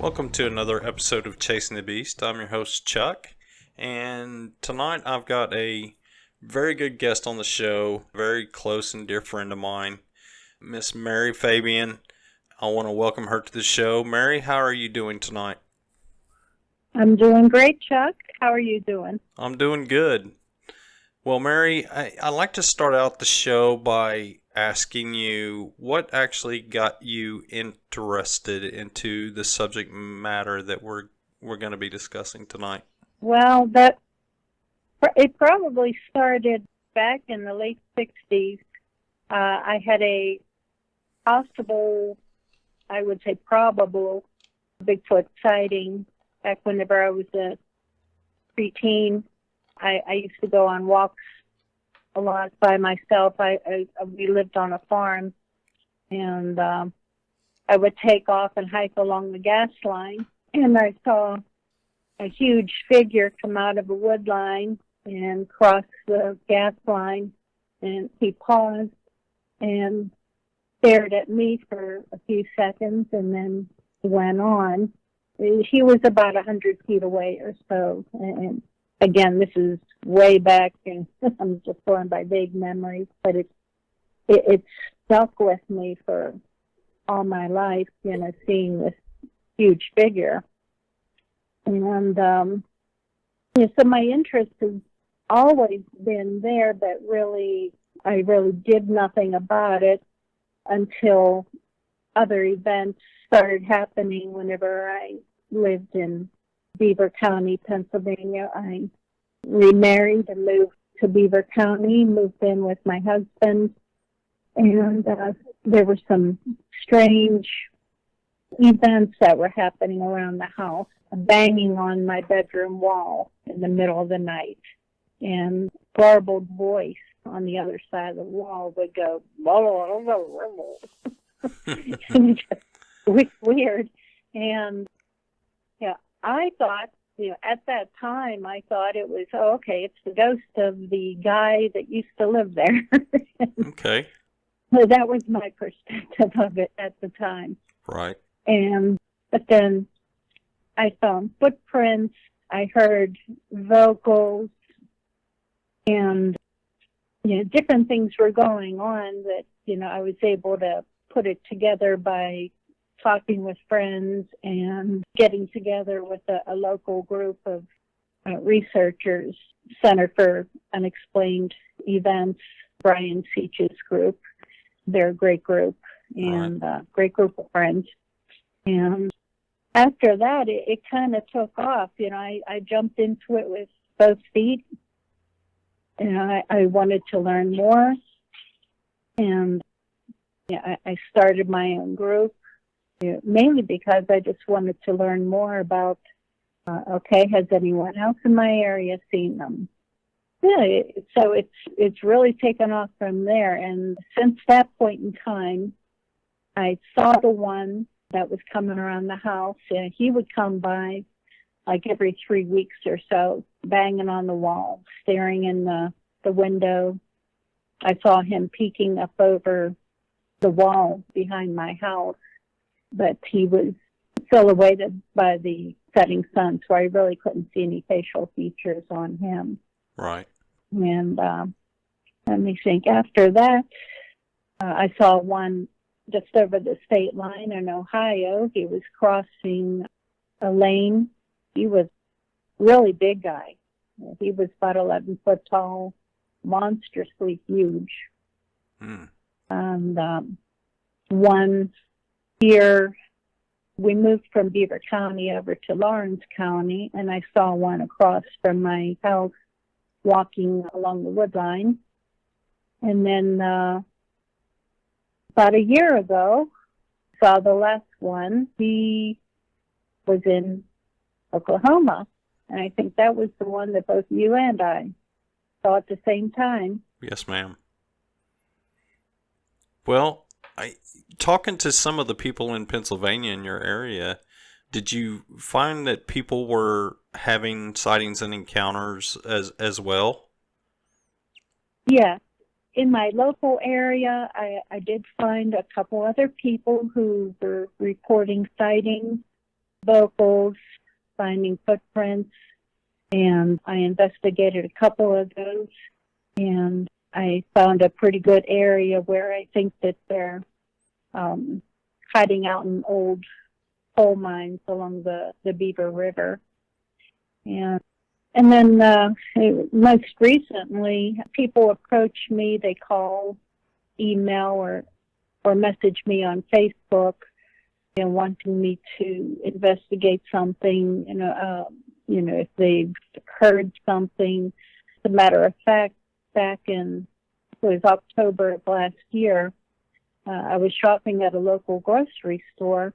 Welcome to another episode of Chasing the Beast. I'm your host, Chuck, and tonight I've got a very good guest on the show, very close and dear friend of mine, Miss Mary Fabian. I want to welcome her to the show. Mary, how are you doing tonight? I'm doing great, Chuck. How are you doing? I'm doing good. Well, Mary, I like to start out the show by asking you what actually got you interested into the subject matter that we're going to be discussing tonight. Well, it probably started back in the late 60s. I had a possible, I would say probable, Bigfoot sighting back whenever I was a preteen. I used to go on walks a lot by myself. We lived on a farm, and I would take off and hike along the gas line, and I saw a huge figure come out of a wood line and cross the gas line, and he paused and stared at me for a few seconds and then went on. He was about 100 feet away or so, and again, this is way back, and I'm just going by vague memories, but it stuck with me for all my life, seeing this huge figure. And so my interest has always been there, but I really did nothing about it until other events started happening whenever I lived in Beaver County, Pennsylvania. I remarried and moved to Beaver County, moved in with my husband, and there were some strange events that were happening around the house. A banging on my bedroom wall in the middle of the night, and garbled voice on the other side of the wall would go, and it was weird. And yeah, I thought, at that time, I thought it was, it's the ghost of the guy that used to live there. Okay. So that was my perspective of it at the time. Right. But then I found footprints, I heard vocals, and, different things were going on that, I was able to put it together by talking with friends and getting together with a local group of researchers, Center for Unexplained Events, Brian Seach's group. They're a great group, and great group of friends. And after that, it kind of took off. I jumped into it with both feet, and I wanted to learn more. And I started my own group. Mainly because I just wanted to learn more about, has anyone else in my area seen them? Yeah, so it's really taken off from there. And since that point in time, I saw the one that was coming around the house, and he would come by like every 3 weeks or so, banging on the wall, staring in the window. I saw him peeking up over the wall behind my house, but he was silhouetted by the setting sun, so I really couldn't see any facial features on him. Right. And let me think. After that, I saw one just over the state line in Ohio. He was crossing a lane. He was a really big guy. He was about 11 foot tall, monstrously huge. And one here, we moved from Beaver County over to Lawrence County, and I saw one across from my house walking along the wood line. And then about a year ago, saw the last one. He was in Oklahoma, and I think that was the one that both you and I saw at the same time. Yes, ma'am. Well, talking to some of the people in Pennsylvania in your area, did you find that people were having sightings and encounters as well? Yeah. In my local area, I did find a couple other people who were reporting sightings. vocals, finding footprints, and I investigated a couple of those, and I found a pretty good area where I think that they're hiding out in old coal mines along the Beaver River. And then most recently, people approach me, they call, email, or message me on Facebook, wanting me to investigate something, if they've heard something. As a matter of fact, back in, it was October of last year, I was shopping at a local grocery store,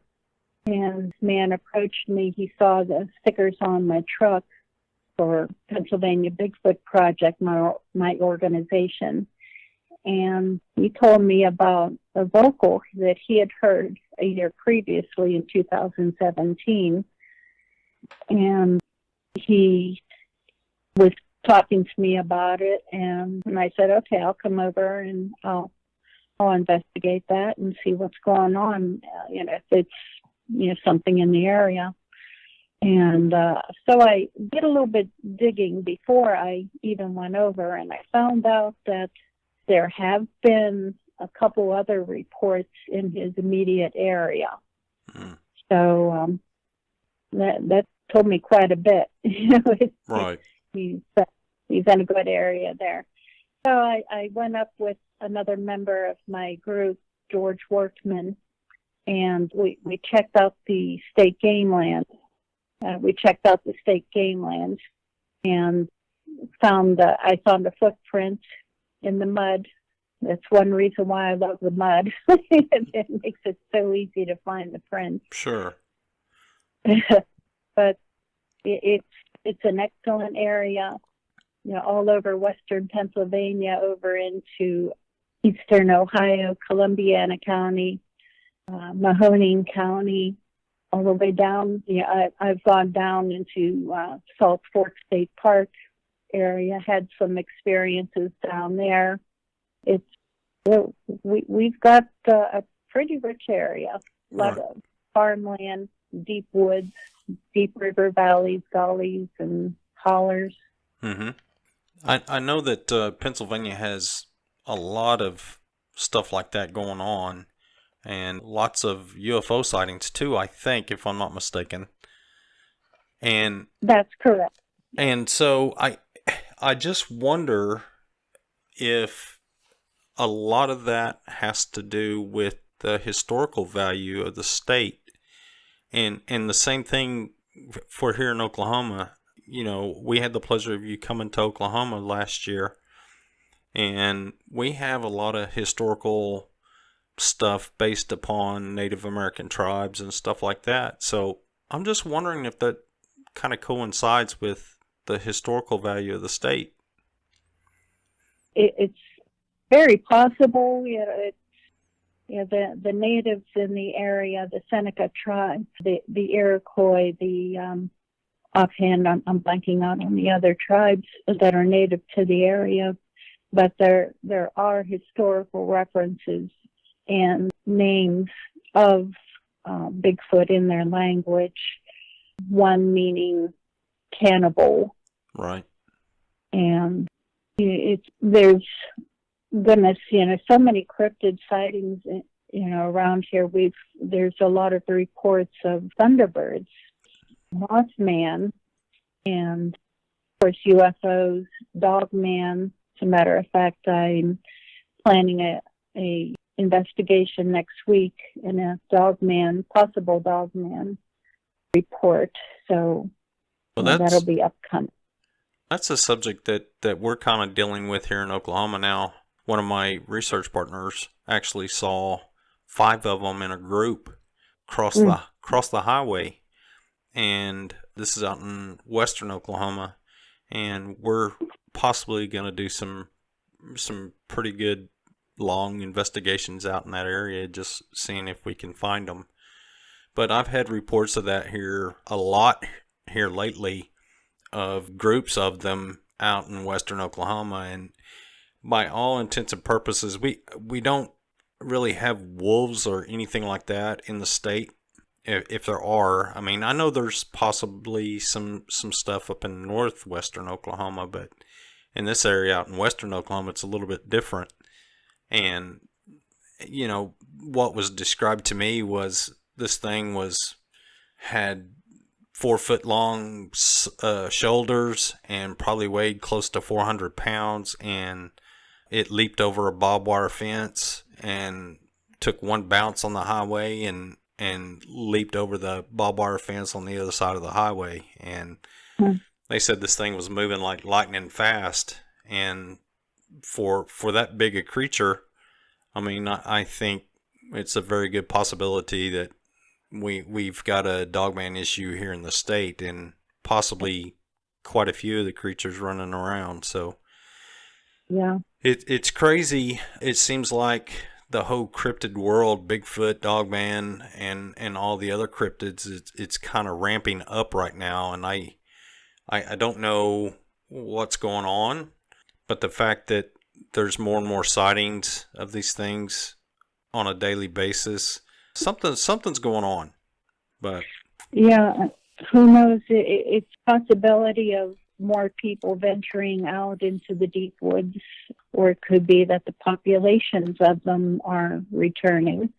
and this man approached me. He saw the stickers on my truck for Pennsylvania Bigfoot Project, my organization. And he told me about a vocal that he had heard a year previously in 2017. And he was talking to me about it, and I said, okay, I'll come over and I'll investigate that and see what's going on, if it's, something in the area. And so I did a little bit digging before I even went over, and I found out that there have been a couple other reports in his immediate area. Mm. So that told me quite a bit. Right. He's in a good area there. So I went up with another member of my group, George Workman, and we checked out the state game land. We checked out the state game land and I found a footprint in the mud. That's one reason why I love the mud. It makes it so easy to find the prints. Sure. But it's an excellent area, all over western Pennsylvania, over into eastern Ohio, Columbiana County, Mahoning County, all the way down. I've gone down into Salt Fork State Park area, had some experiences down there. We've got a pretty rich area, a lot of farmland, deep woods, deep river valleys, gullies, and hollers. Mm-hmm. I know that Pennsylvania has a lot of stuff like that going on, and lots of UFO sightings too, I think, if I'm not mistaken. And that's correct. And so I just wonder if a lot of that has to do with the historical value of the state. And the same thing for here in Oklahoma. We had the pleasure of you coming to Oklahoma last year, and we have a lot of historical stuff based upon Native American tribes and stuff like that. So I'm just wondering if that kind of coincides with the historical value of the state. It's very possible. The natives in the area, the Seneca tribe, the Iroquois, the offhand, I'm blanking out on the other tribes that are native to the area, but there are historical references and names of Bigfoot in their language, one meaning cannibal. Right. And there's goodness, so many cryptid sightings, around here. There's a lot of reports of thunderbirds, Mothman, and of course UFOs, Dogman. As a matter of fact, I'm planning a investigation next week in a possible Dogman report. So that'll be upcoming. That's a subject that we're kind of dealing with here in Oklahoma now. One of my research partners actually saw 5 of them in a group cross the highway, and this is out in western Oklahoma, and we're possibly going to do some pretty good long investigations out in that area, just seeing if we can find them. But I've had reports of that here a lot here lately, of groups of them out in western Oklahoma, and by all intents and purposes, we don't really have wolves or anything like that in the state. if there are. I mean, I know there's possibly some stuff up in northwestern Oklahoma, but in this area out in western Oklahoma, it's a little bit different. And what was described to me was this thing had 4 foot long shoulders and probably weighed close to 400 pounds, and it leaped over a barbed wire fence and took one bounce on the highway and leaped over the barbed wire fence on the other side of the highway. And they said this thing was moving like lightning fast, and for that big a creature, I mean, I think it's a very good possibility that we've got a dogman issue here in the state, and possibly quite a few of the creatures running around. So yeah, it's crazy. It seems like the whole cryptid world, Bigfoot, dogman, and all the other cryptids, it's kind of ramping up right now, and I don't know what's going on, but the fact that there's more and more sightings of these things on a daily basis, something's going on. But yeah, who knows? It's possibility of more people venturing out into the deep woods, or it could be that the populations of them are returning.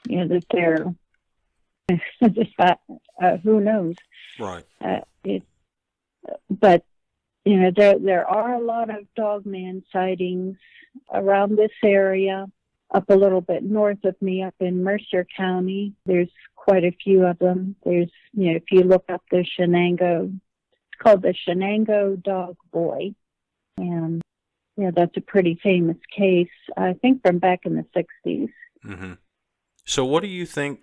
That they're just who knows? Right. But there are a lot of dogman sightings around this area. Up a little bit north of me, up in Mercer County, there's quite a few of them. There's, if you look up the Shenango, it's called the Shenango Dog Boy. And, that's a pretty famous case, I think from back in the 60s. Mm-hmm. So what do you think,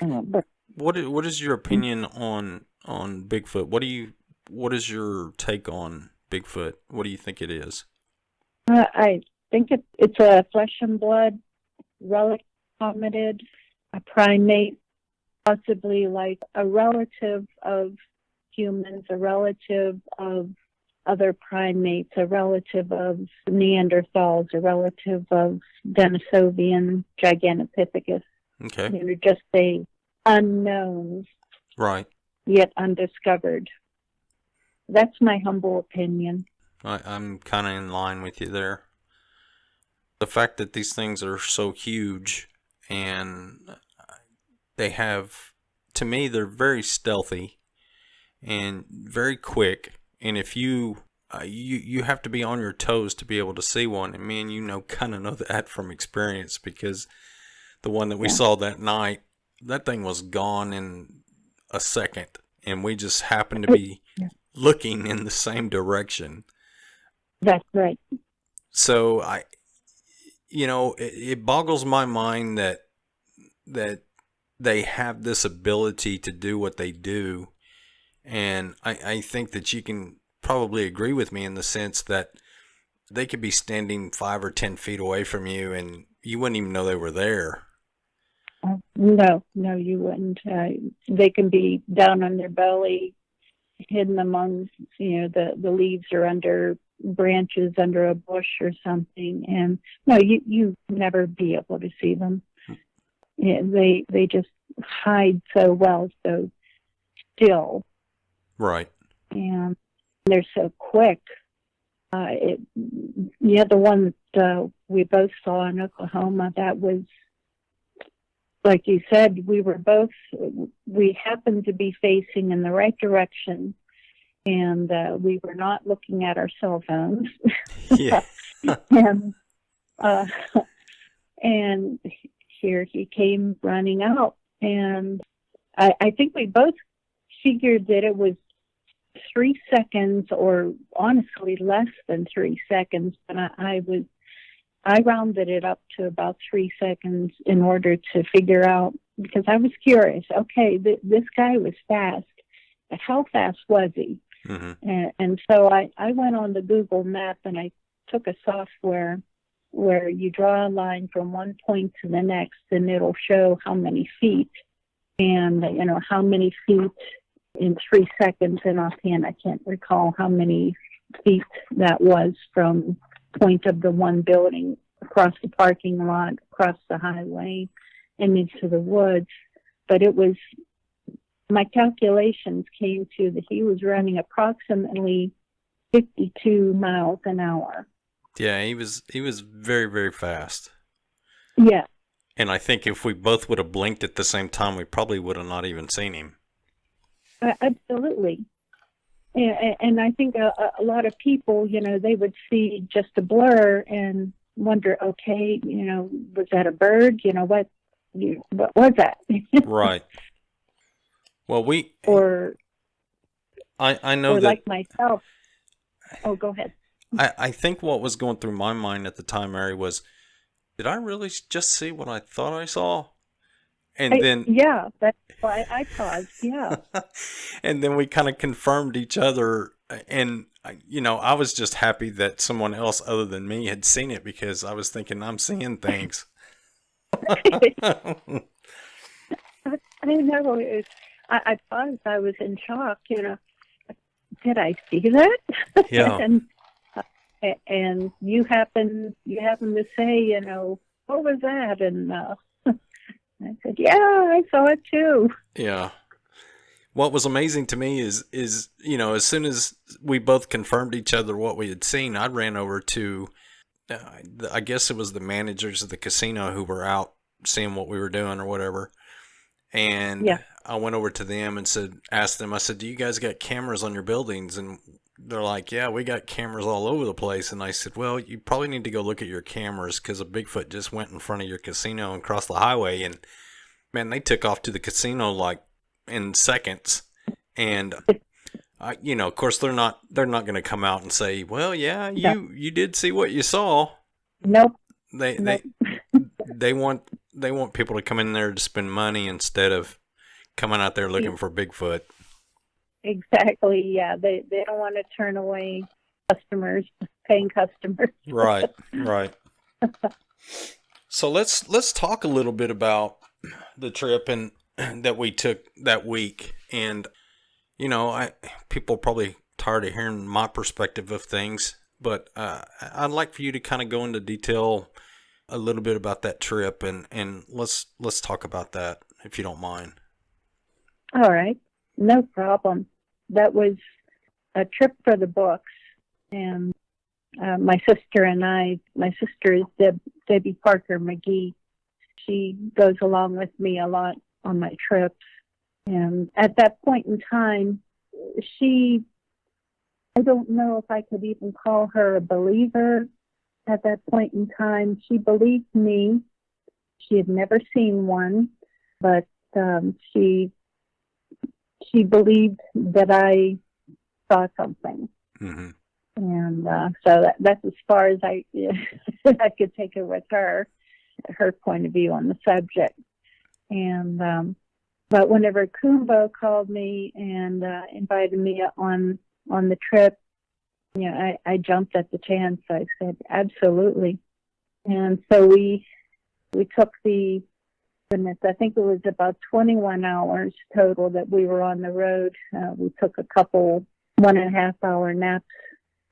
what is your opinion on Bigfoot? What is your take on Bigfoot? What do you think it is? I think it's a flesh and blood relic hominid, a primate, possibly like a relative of humans, a relative of other primates, a relative of Neanderthals, a relative of Denisovian, Gigantopithecus. Okay. Just a unknown, right, yet undiscovered. That's my humble opinion. I'm kind of in line with you there. The fact that these things are so huge, and they have, to me, they're very stealthy and very quick. And if you have to be on your toes to be able to see one. And me and kind of know that from experience, because the one that we saw that night, that thing was gone in a second, and we just happened to be looking in the same direction. That's right. So it boggles my mind that they have this ability to do what they do. And I think that you can probably agree with me in the sense that they could be standing 5 or 10 feet away from you and you wouldn't even know they were there. No, you wouldn't. They can be down on their belly, hidden among, the leaves or under branches under a bush or something. And no, you never be able to see them. They just hide so well, so still. Right. And they're so quick. The one that we both saw in Oklahoma, that was, like you said, we happened to be facing in the right direction, and we were not looking at our cell phones. Yeah. and here he came running out, and I think we both figured that it was 3 seconds, or honestly less than 3 seconds, but I rounded it up to about 3 seconds in order to figure out, because I was curious. Okay, this guy was fast, but how fast was he? Mm-hmm. And so I went on the Google map and I took a software where you draw a line from one point to the next, and it'll show how many feet, and how many feet in 3 seconds. And offhand, I can't recall how many feet that was from point of the one building across the parking lot, across the highway, and into the woods. But it was my calculations came to that he was running approximately 52 miles an hour. Yeah, he was very, very fast. Yeah. And I think if we both would have blinked at the same time, we probably would have not even seen him. Absolutely. And I think a lot of people, they would see just a blur and wonder, okay, was that a bird? What was that? Right. Well, I know or that. Like myself. Oh, go ahead. I think what was going through my mind at the time, Mary, was, did I really just see what I thought I saw? And then, yeah, that's why I paused. Yeah. and then we kind of confirmed each other. And, I was just happy that someone else other than me had seen it, because I was thinking, I'm seeing things. I know. I paused. I was in shock. Did I see that? Yeah. and you happen to say, what was that? And I said, yeah, I saw it too. Yeah. What was amazing to me is as soon as we both confirmed each other what we had seen, I ran over to, I guess it was the managers of the casino who were out seeing what we were doing or whatever. And yeah. I went over to them and asked them, I said, do you guys got cameras on your buildings? And they're like, yeah, we got cameras all over the place. And I said, well, you probably need to go look at your cameras, because a Bigfoot just went in front of your casino and crossed the highway. And man, they took off to the casino like in seconds. And of course they're not going to come out and say, well, yeah, you did see what you saw. Nope. They want people to come in there to spend money instead of coming out there looking for Bigfoot. Exactly. Yeah. They don't want to turn away customers, paying customers. Right. So let's talk a little bit about the trip and that we took that week. And people are probably tired of hearing my perspective of things, but I'd like for you to kind of go into detail a little bit about that trip, and let's talk about that, if you don't mind. All right. No problem. That was a trip for the books. And my sister is Debbie Parker McGee. She goes along with me a lot on my trips. And at that point in time, I don't know if I could even call her a believer. At that point in time, she believed me. She had never seen one, but she believed that I saw something. Mm-hmm. And so that's as far as I could take it with her point of view on the subject. And but whenever Kumbo called me and invited me on the trip, I jumped at the chance. I said, absolutely. And so we took I think it was about 21 hours total that we were on the road. We took a couple 1.5 hour naps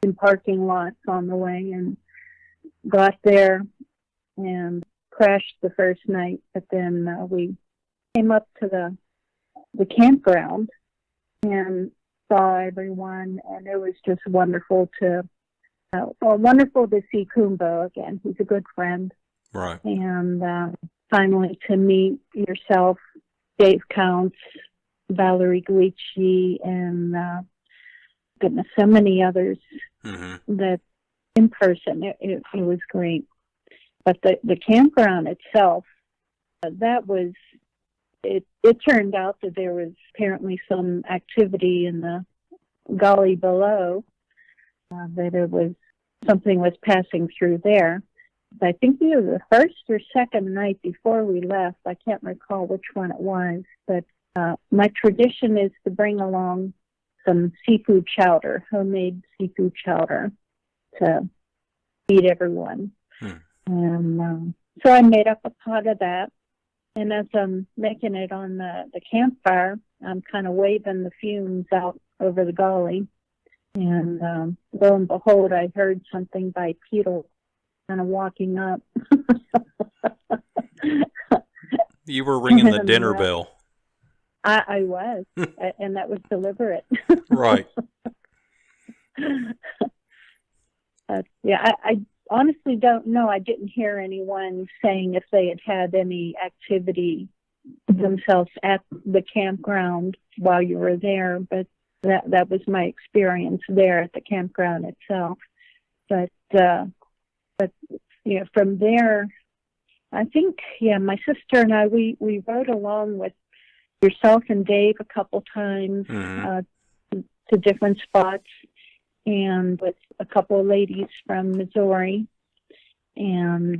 in parking lots on the way and got there and crashed the first night. But then we came up to the campground and saw everyone, and it was just wonderful to see Kumbo again. He's a good friend. Right. And finally to meet yourself, Dave Counts, Valerie Guici, and goodness, so many others. Mm-hmm. That in person, it was great. But the campground itself, that was, it turned out that there was apparently some activity in the gully below, that something was passing through there. I think either the first or second night before we left, I can't recall which one it was, but my tradition is to bring along some seafood chowder, homemade seafood chowder, to feed everyone. And so I made up a pot of that. And as I'm making it on the campfire, I'm kind of waving the fumes out over the gully. And lo and behold, I heard something bipedal kind of walking up. You were ringing the dinner bell. I was, and that was deliberate. Right. I honestly don't know. I didn't hear anyone saying if they had any activity themselves at the campground while you were there, but that was my experience there at the campground itself. But from there, I think my sister and I we rode along with yourself and Dave a couple times to different spots, and with a couple of ladies from Missouri, and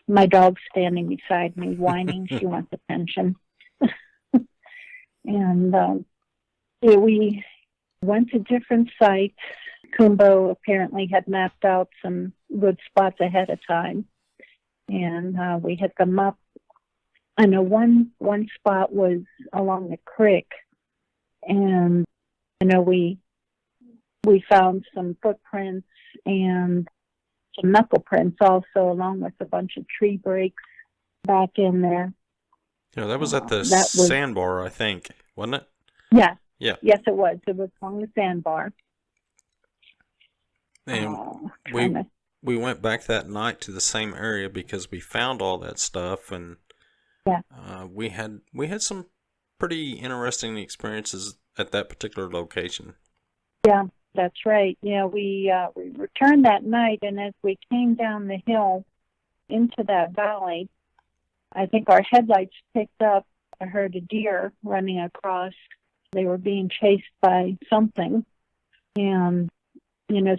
my dog's standing beside me whining. She wants attention. And we went to different sites. Kumbo apparently had mapped out some good spots ahead of time, and we hit them up. I know one spot was along the creek, and we found some footprints and some knuckle prints also, along with a bunch of tree breaks back in there. That was at the sandbar, I think, wasn't it? Yeah. Yeah. Yes, it was. It was along the sandbar. And we went back that night to the same area because we found all that stuff, and we had some pretty interesting experiences at that particular location. Yeah, that's right. We returned that night, and as we came down the hill into that valley, I think our headlights picked up. I heard a deer running across. They were being chased by something, and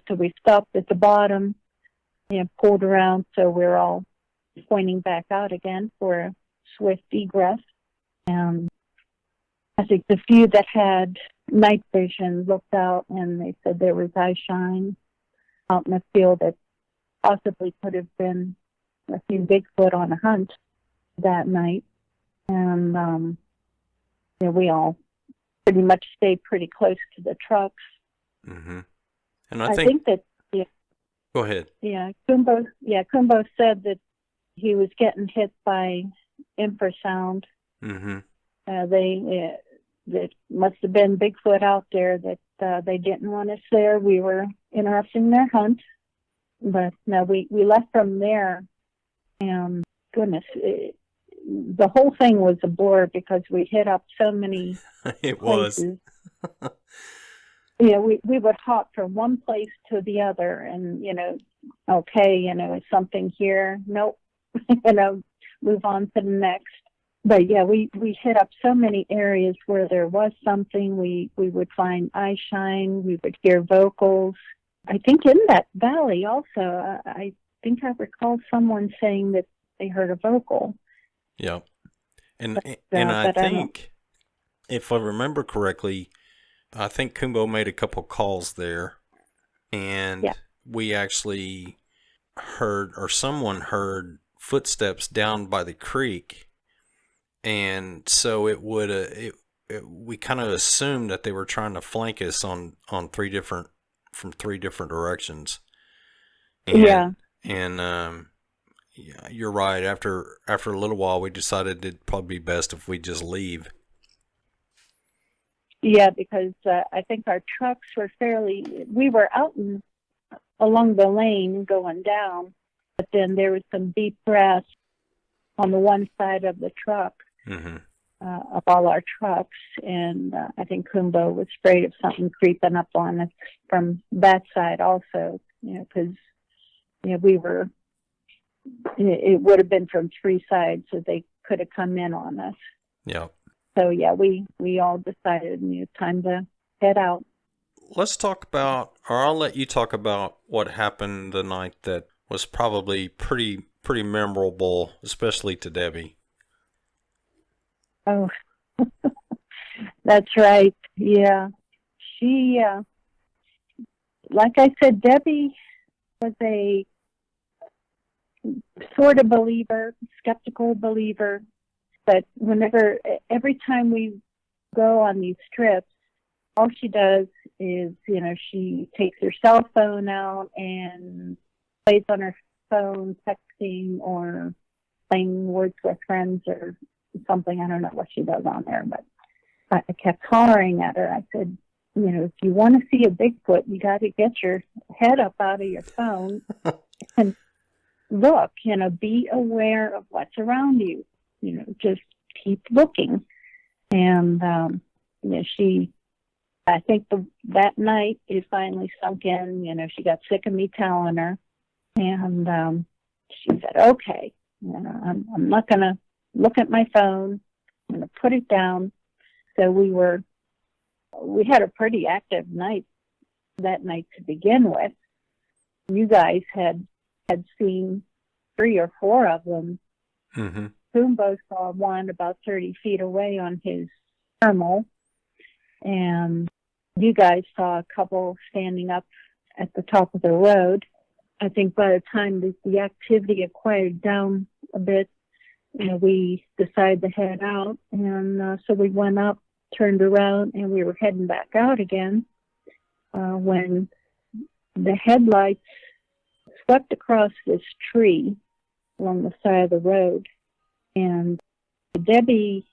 so we stopped at the bottom and pulled around, so we're all pointing back out again for a swift egress. And I think the few that had night vision looked out, and they said there was eye shine out in the field that possibly could have been a few Bigfoot on a hunt that night. And we all pretty much stayed pretty close to the trucks. Mm-hmm. And I think that go ahead. Kumbo said that he was getting hit by infrasound. Mm-hmm. That must have been Bigfoot out there that they didn't want us there. We were interrupting their hunt. But no, we left from there, and goodness, the whole thing was a blur because we hit up so many places. We would hop from one place to the other, and is something here? Nope. Move on to the next. But we hit up so many areas where there was something. We would find eye shine. We would hear vocals. I think in that valley also, I think I recall someone saying that they heard a vocal. Yeah. And I think, if I remember correctly, I think Kumbo made a couple calls there, and we actually heard, or someone heard, footsteps down by the creek, and so we kind of assumed that they were trying to flank us from three different directions. And, you're right. After a little while, we decided it'd probably be best if we just leave. Yeah, because I think our trucks were we were out along the lane going down, but then there was some deep grass on the one side of the truck, of all our trucks, and I think Kumbo was afraid of something creeping up on us from that side also, because we were, it would have been from three sides, so they could have come in on us. Yeah. So, we all decided time to head out. Let's talk about, or I'll let you talk about what happened the night that was probably pretty memorable, especially to Debbie. Oh, that's right. Yeah. She, like I said, Debbie was a sort of believer, skeptical believer. But every time we go on these trips, all she does is, she takes her cell phone out and plays on her phone, texting or playing Words with Friends or something. I don't know what she does on there, but I kept hollering at her. I said, if you want to see a Bigfoot, you got to get your head up out of your phone and look, be aware of what's around you. Just keep looking. And, I think that night it finally sunk in. She got sick of me telling her. And she said, okay, I'm not going to look at my phone. I'm going to put it down. So we had a pretty active night that night to begin with. You guys had seen 3 or 4 of them. Mm-hmm. Kumbo saw one about 30 feet away on his thermal. And you guys saw a couple standing up at the top of the road. I think by the time the activity had quieted down a bit, we decided to head out. And so we went up, turned around, and we were heading back out again when the headlights swept across this tree along the side of the road. And Debbie,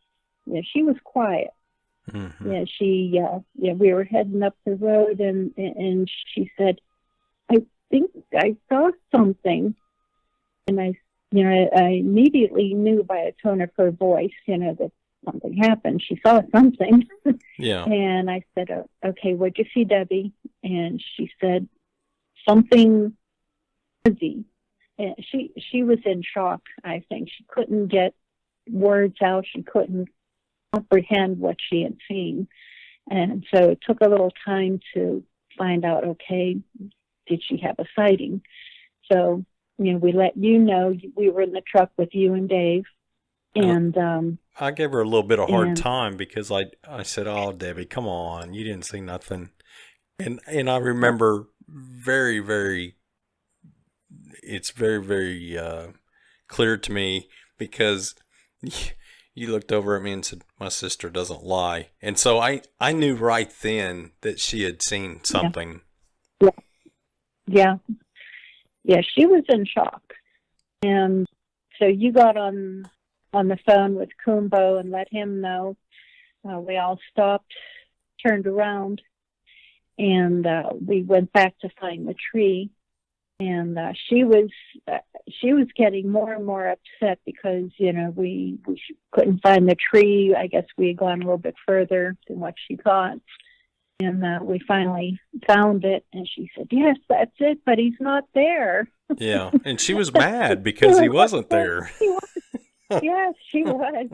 she was quiet. Mm-hmm. We were heading up the road, and she said, I think I saw something. And I immediately knew by a tone of her voice, that something happened. She saw something. Yeah. And I said, okay, what'd you see, Debbie? And she said, something fuzzy. And she was in shock, I think. She couldn't get words out. She couldn't comprehend what she had seen. And so it took a little time to find out, okay, did she have a sighting? So, we let you know. We were in the truck with you and Dave. And I gave her a little bit of hard time because I said, oh, Debbie, come on. You didn't see nothing. And I remember very, very, it's very, very clear to me because you looked over at me and said, my sister doesn't lie. And so I knew right then that she had seen something. Yeah. Yeah, she was in shock. And so you got on the phone with Kumbo and let him know. We all stopped, turned around, and we went back to find the tree. And she was getting more and more upset because we couldn't find the tree. I guess we had gone a little bit further than what she thought, and we finally found it. And she said, "Yes, that's it, but he's not there." Yeah, and she was mad because he wasn't there. Yes, she was.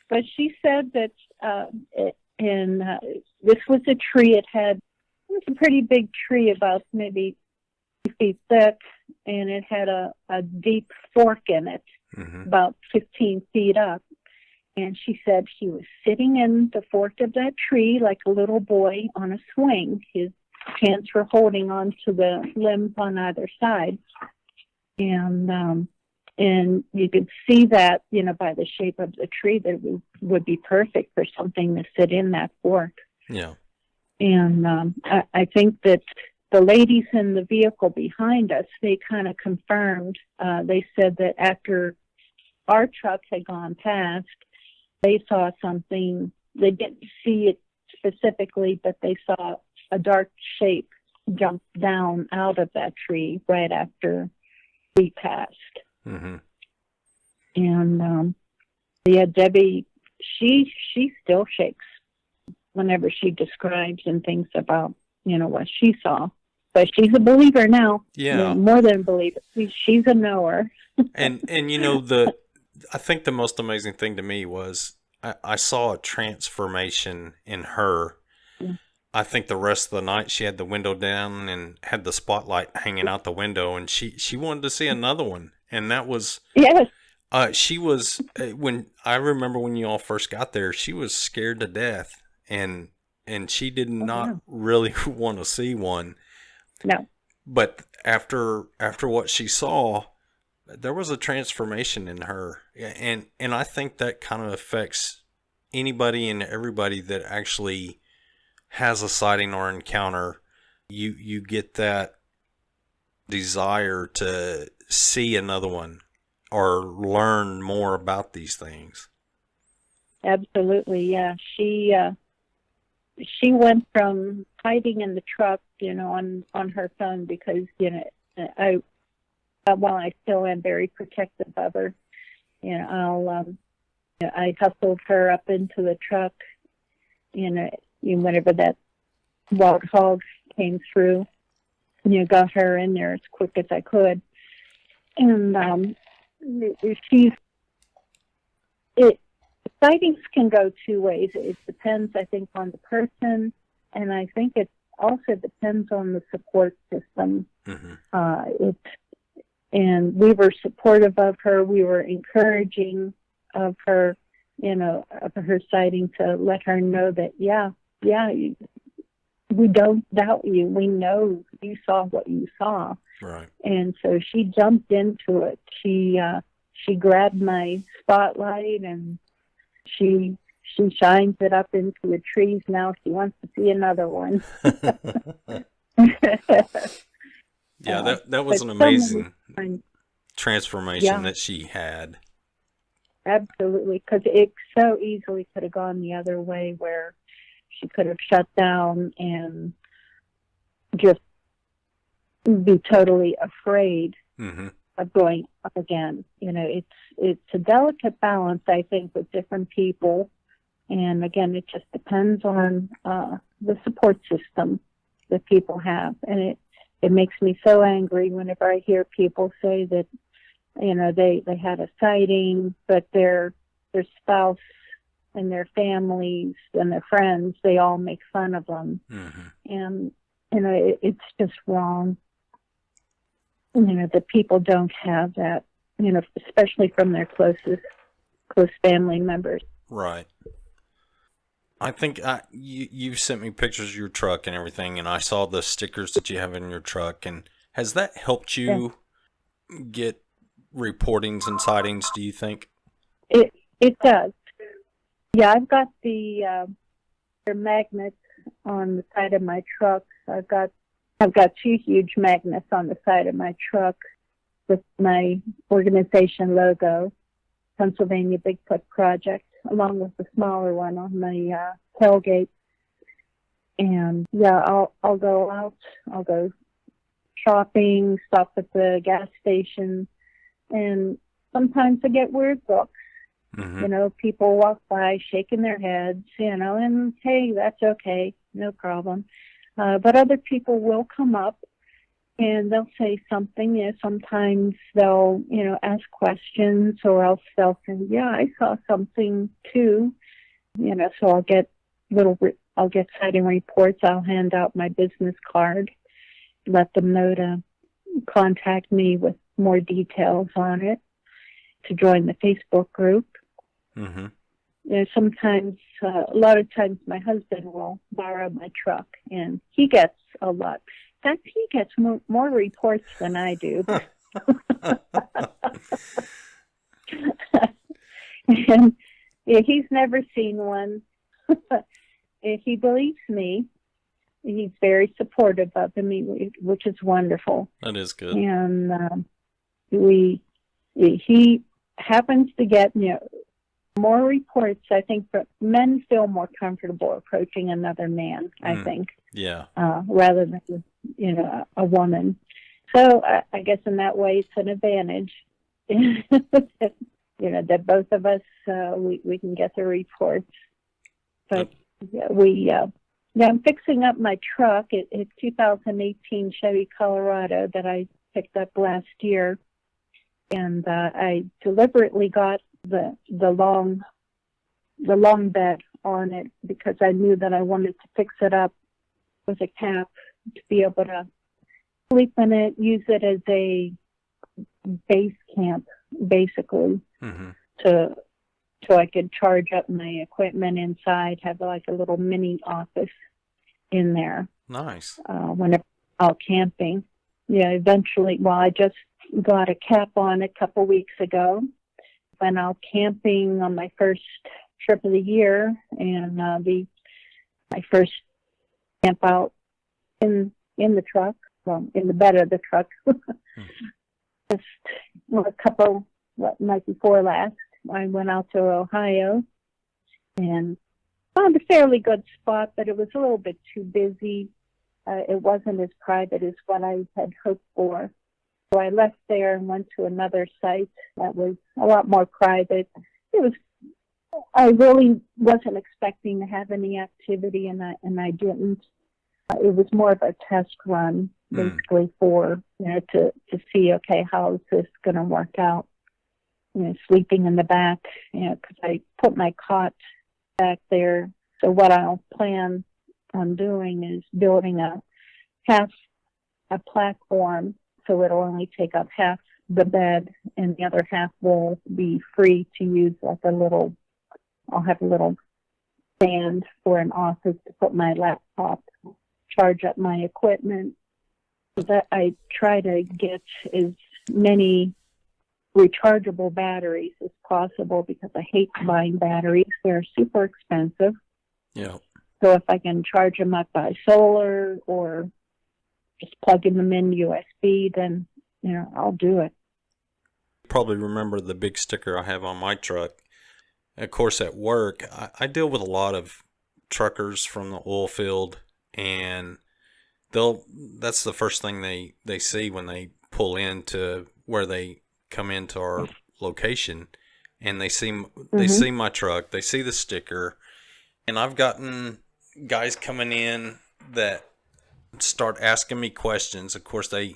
But she said that this was a tree. It was a pretty big tree, about maybe 2 feet thick, and it had a deep fork in it, about 15 feet up. And she said she was sitting in the fork of that tree like a little boy on a swing. His hands were holding on to the limbs on either side. And you could see that, by the shape of the tree, that it would be perfect for something to sit in that fork. Yeah. And I think that the ladies in the vehicle behind us, they kind of confirmed. They said that after our truck had gone past, they saw something. They didn't see it specifically, but they saw a dark shape jump down out of that tree right after we passed. Mm-hmm. And Debbie, she still shakes whenever she describes and thinks about, what she saw. But she's a believer now. Yeah. More than a believer. She's a knower. and I think the most amazing thing to me was I saw a transformation in her. Yeah. I think the rest of the night she had the window down and had the spotlight hanging out the window, and she wanted to see another one. And that was... Yes. She was, when I remember when you all first got there, she was scared to death, and she did not really want to see one. No. But after what she saw, there was a transformation in her, and I think that kind of affects anybody and everybody that actually has a sighting or encounter. You get that desire to see another one. or learn more about these things. Absolutely, yeah. She went from hiding in the truck, on her phone because, while I still am very protective of her, I hustled her up into the truck, whenever that wild hog came through, got her in there as quick as I could. And sightings can go two ways. It depends, I think, on the person, and I think it also depends on the support system. Mm-hmm. And we were supportive of her. We were encouraging of her, of her sighting, to let her know that, we don't doubt you. We know you saw what you saw. Right. And so she jumped into it. She grabbed my spotlight and she shines it up into the trees now. She wants to see another one. Yeah, that was an amazing transformation that she had. Absolutely, because it so easily could have gone the other way, where she could have shut down and just be totally afraid of going up again. It's a delicate balance, I think, with different people. And again, it just depends on the support system that people have. And it makes me so angry whenever I hear people say that, they had a sighting, but their spouse and their families and their friends, they all make fun of them. Mm-hmm. And, it's just wrong. That people don't have that, especially from their close family members. Right. I think you sent me pictures of your truck and everything, and I saw the stickers that you have in your truck. And has that helped you get reportings and sightings, do you think? It does. Yeah, I've got the magnets on the side of my truck. I've got two huge magnets on the side of my truck with my organization logo, Pennsylvania Bigfoot Project, along with the smaller one on my tailgate. And I'll go out. I'll go shopping, stop at the gas station, and sometimes I get weird looks. Mm-hmm. People walk by shaking their heads, and hey, that's okay, no problem. But other people will come up and they'll say something. Sometimes they'll, ask questions, or else they'll say, I saw something too. So I'll get sighting reports. I'll hand out my business card, let them know to contact me with more details on it, to join the Facebook group. Mm-hmm. Sometimes, a lot of times, my husband will borrow my truck, and he gets a lot. In fact, he gets more reports than I do. And he's never seen one. He believes me. He's very supportive of me, which is wonderful. That is good. And he happens to get, more reports. I think that men feel more comfortable approaching another man, I think. Yeah. Rather than, a woman. So I guess in that way it's an advantage. That both of us, we can get the reports. But I'm fixing up my truck. It's 2018 Chevy Colorado that I picked up last year. And I deliberately got the long bed on it because I knew that I wanted to fix it up with a cap to be able to sleep in it, use it as a base camp, basically, so I could charge up my equipment inside, have like a little mini office in there. Nice. Whenever I'm out camping. Yeah, eventually, I just got a cap on a couple weeks ago. Went out camping on my first trip of the year, and my first camp out in the truck, in the bed of the truck. Just a couple night before last, I went out to Ohio and found a fairly good spot, but it was a little bit too busy. It wasn't as private as what I had hoped for. So I left there and went to another site that was a lot more private. I really wasn't expecting to have any activity, and I didn't. It was more of a test run, basically, for, to see, okay, how is this going to work out? Sleeping in the back, because I put my cot back there. So what I'll plan on doing is building a platform, so it'll only take up half the bed, and the other half will be free to use like I'll have a little stand for an office to put my laptop, charge up my equipment. So that I try to get as many rechargeable batteries as possible, because I hate buying batteries. They're super expensive. Yeah. So if I can charge them up by solar or just plugging them in USB, then, I'll do it. Probably remember the big sticker I have on my truck. Of course, at work, I deal with a lot of truckers from the oil field, and that's the first thing they see when they pull into where they come into our location, and they see my truck, they see the sticker, and I've gotten guys coming in that start asking me questions. Of course, I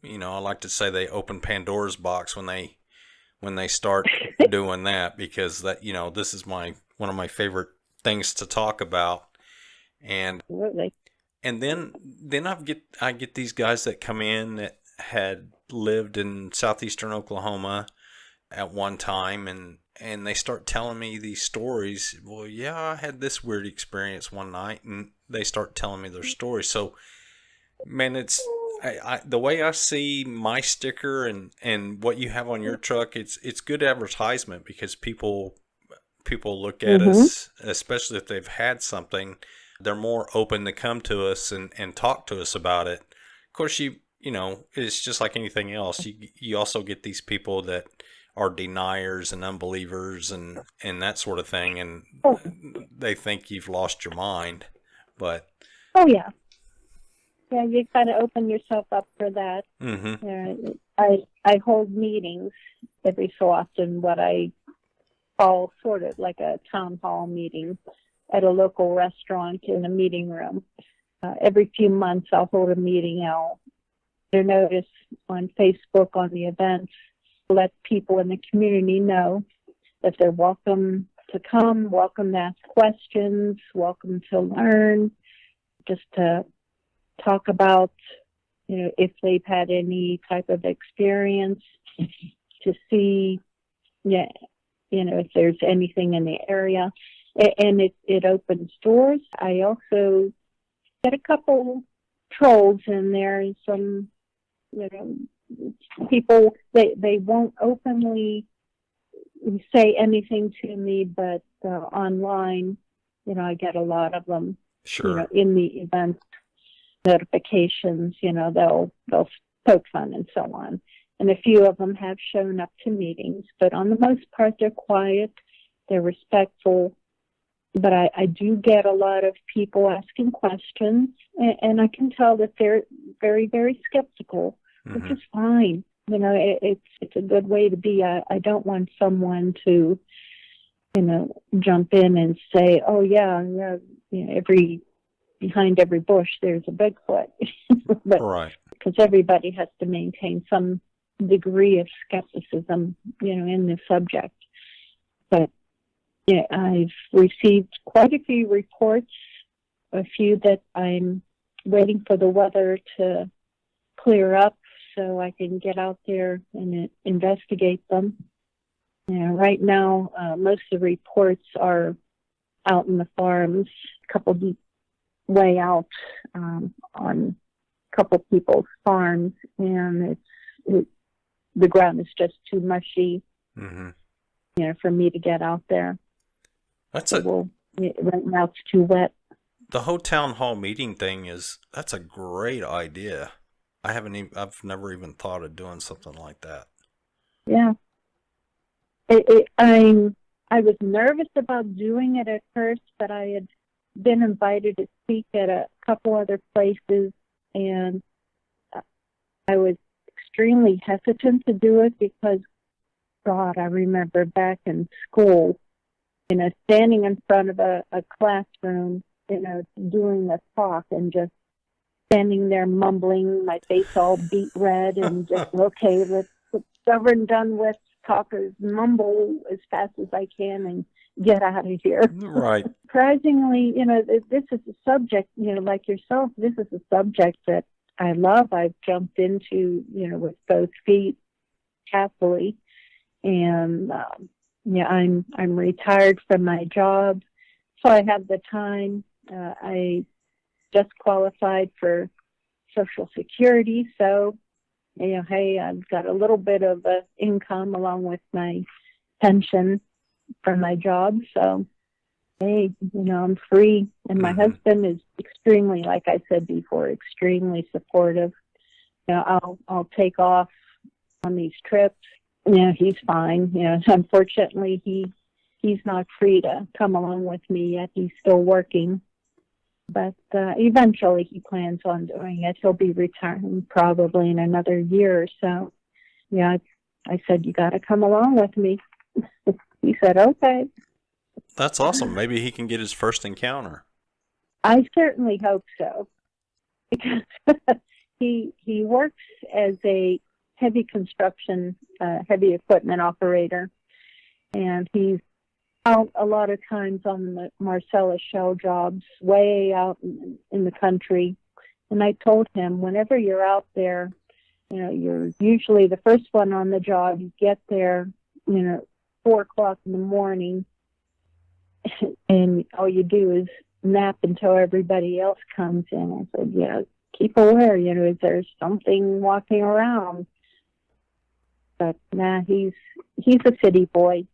like to say they open Pandora's box when they start doing that, because that, this is one of my favorite things to talk about. And Absolutely. And then I get these guys that come in that had lived in southeastern Oklahoma at one time, and they start telling me these stories. Well, yeah, I had this weird experience one night, and they start telling me their stories. So, man, it's the way I see my sticker and what you have on your truck. It's good advertisement, because people look at us, especially if they've had something. They're more open to come to us and talk to us about it. Of course, it's just like anything else. You also get these people that are deniers and unbelievers and that sort of thing, and they think you've lost your mind. But yeah, you kind of open yourself up for that. I hold meetings every so often, what I call sort of like a town hall meeting, at a local restaurant in a meeting room. Every few months I'll hold a meeting. I'll put a notice on Facebook on the events, let people in the community know that they're welcome to come, welcome to ask questions, welcome to learn, just to talk about, if they've had any type of experience, to see, if there's anything in the area. And it opens doors. I also get a couple trolls in there, and some, people, they won't openly say anything to me, but online, I get a lot of them. Sure. In the event notifications, they'll poke fun and so on. And a few of them have shown up to meetings, but on the most part, they're quiet, they're respectful. But I do get a lot of people asking questions, and I can tell that they're very, very skeptical, which is fine. It's a good way to be. I don't want someone to, jump in and say, oh, yeah, behind every bush there's a Bigfoot. But, right. Because everybody has to maintain some degree of skepticism, in the subject. But I've received quite a few reports, a few that I'm waiting for the weather to clear up so I can get out there and investigate them. Right now, most of the reports are out in the farms, a couple deep way out on a couple people's farms, and the ground is just too mushy, for me to get out there. Right now it's too wet. The whole town hall meeting thing that's a great idea. I've never even thought of doing something like that. Yeah. I was nervous about doing it at first, but I had been invited to speak at a couple other places, and I was extremely hesitant to do it because, God, I remember back in school, standing in front of a classroom, doing a talk and just standing there mumbling, my face all beet red, and just, okay, let's over and done with, talk as mumble as fast as I can and get out of here. Right. Surprisingly, this is a subject, like yourself, this is a subject that I love. I've jumped into, with both feet happily. And, I'm retired from my job, so I have the time. I just qualified for Social Security, so hey, I've got a little bit of income along with my pension from my job. So, hey, I'm free. And my husband is extremely, like I said before, extremely supportive. I'll take off on these trips. He's fine. Unfortunately, he's not free to come along with me yet. He's still working. But eventually he plans on doing it. He'll be retiring probably in another year or so. I said, you got to come along with me. He said, okay. That's awesome. Maybe he can get his first encounter. I certainly hope so. Because he works as a heavy construction, heavy equipment operator. And he's out a lot of times on the Marcellus Shell jobs, way out in the country. And I told him, whenever you're out there, you're usually the first one on the job. You get there, 4:00 in the morning, and all you do is nap until everybody else comes in. I said, keep aware, is there something walking around? But he's a city boy.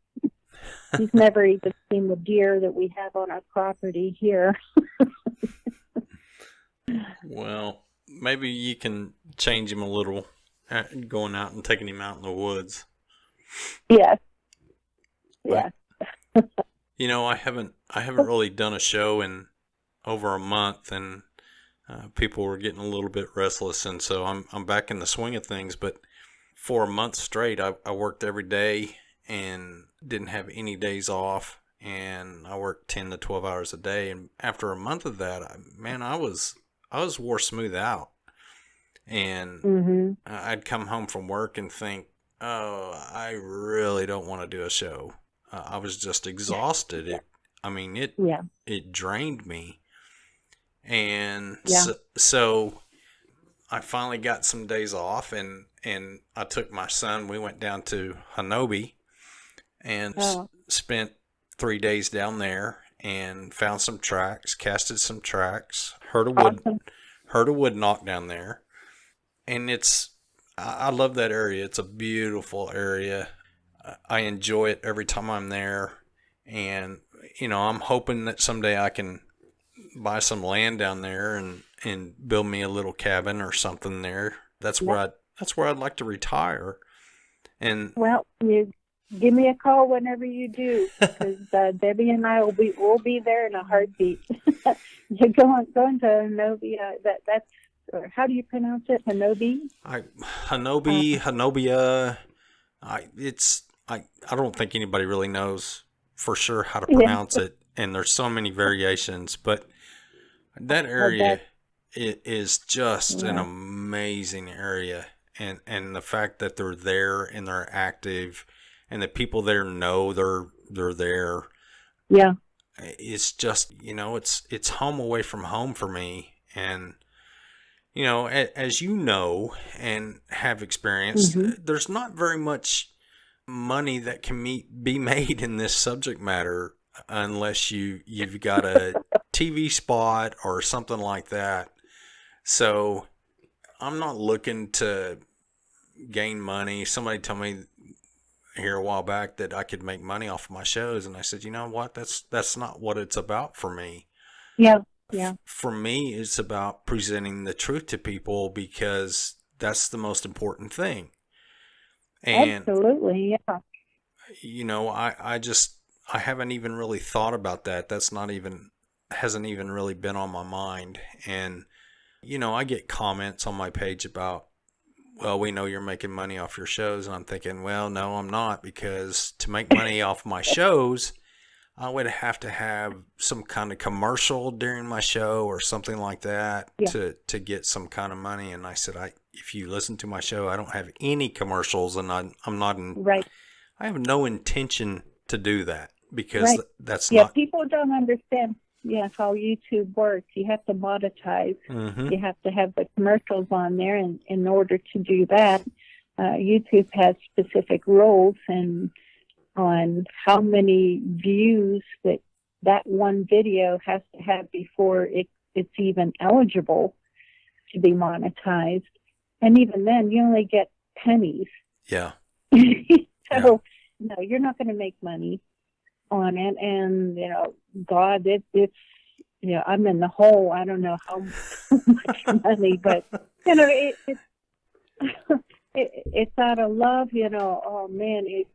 He's never even seen the deer that we have on our property here. Well, maybe you can change him a little, going out and taking him out in the woods. Yes. Yeah. I haven't really done a show in over a month, and people were getting a little bit restless, and so I'm back in the swing of things. But for a month straight, I worked every day and didn't have any days off, and I worked 10 to 12 hours a day. And after a month of that, I was wore smooth out. And I'd come home from work and think, oh, I really don't want to do a show. I was just exhausted. It drained me. And so I finally got some days off, and I took my son. We went down to Hanobi and spent 3 days down there and found some tracks, casted some tracks, heard a wood knock down there. And I love that area. It's a beautiful area. I enjoy it every time I'm there. And, I'm hoping that someday I can buy some land down there and build me a little cabin or something there. That's where I'd like to retire. And you give me a call whenever you do, because Debbie and I will be there in a heartbeat. You're going to Hanobi. That's, or how do you pronounce it? Hanobi. Hanobia. I don't think anybody really knows for sure how to pronounce it, and there's so many variations. But that area is just an amazing area, and the fact that they're there and they're active, and the people there know they're there. Yeah, it's just it's home away from home for me, and as you know and have experienced, there's not very much money that can be made in this subject matter unless you've got a TV spot or something like that. So I'm not looking to gain money. Somebody told me here a while back that I could make money off of my shows, and I said, you know what? That's not what it's about for me. Yeah. For me, it's about presenting the truth to people, because that's the most important thing. And absolutely, yeah. I haven't even really thought about that. Hasn't even really been on my mind. And, I get comments on my page about, well, we know you're making money off your shows. And I'm thinking, well, no, I'm not, because to make money off my shows, I would have to have some kind of commercial during my show or something like that Yeah. to get some kind of money. And I said, if you listen to my show, I don't have any commercials, and I'm not in, Right. I have no intention to do that, because Right. that's Yeah, not. people don't understand, how YouTube works. You have to monetize. Mm-hmm. You have to have the commercials on there, and in order to do that, YouTube has specific rules and on how many views that one video has to have before it's even eligible to be monetized. And even then, you only get pennies. Yeah. So, no, you're not going to make money on it. And, God, it's, I'm in the hole. I don't know how much money, but, it's out of love, oh man, it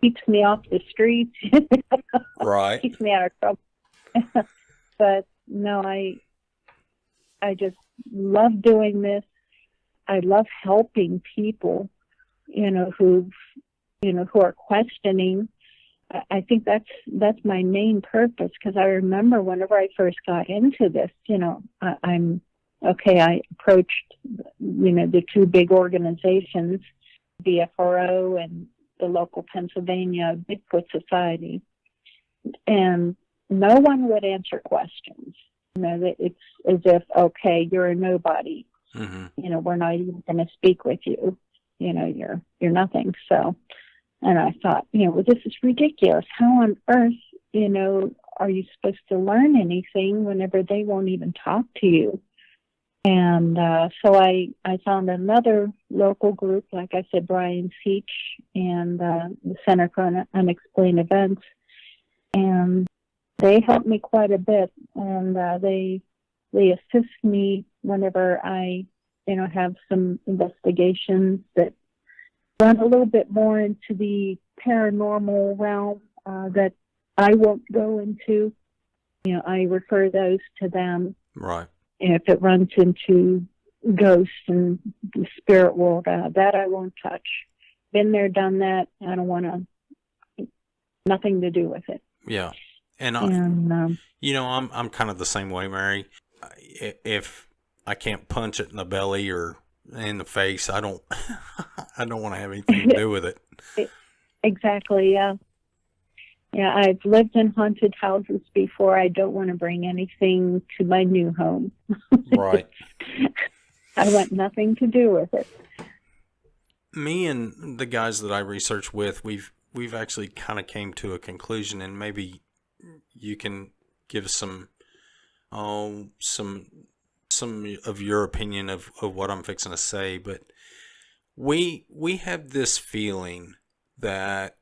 keeps me off the streets. Right. Keeps me out of trouble. But no, I just love doing this. I love helping people, who are questioning. I think that's my main purpose, because I remember whenever I first got into this, I approached, the two big organizations, BFRO and the local Pennsylvania Bigfoot Society, and no one would answer questions. It's as if, okay, you're a nobody. Mm-hmm. We're not even going to speak with you. You're nothing. So, and I thought, well, this is ridiculous. How on earth, are you supposed to learn anything whenever they won't even talk to you? And so I found another local group, like I said, Brian Seach and the Center for Unexplained Events, and they helped me quite a bit. And they assist me whenever I, have some investigations that run a little bit more into the paranormal realm that I won't go into. I refer those to them. Right. If it runs into ghosts and the spirit world, that I won't touch. Been there, done that. I don't want nothing to do with it. Yeah. And I'm kind of the same way, Mary. If I can't punch it in the belly or in the face, I don't want to have anything to do with it. Exactly. Yeah. Yeah, I've lived in haunted houses before. I don't want to bring anything to my new home. Right. I want nothing to do with it. Me and the guys that I research with, we've actually kind of came to a conclusion, and maybe you can give some of your opinion of what I'm fixing to say. But we have this feeling that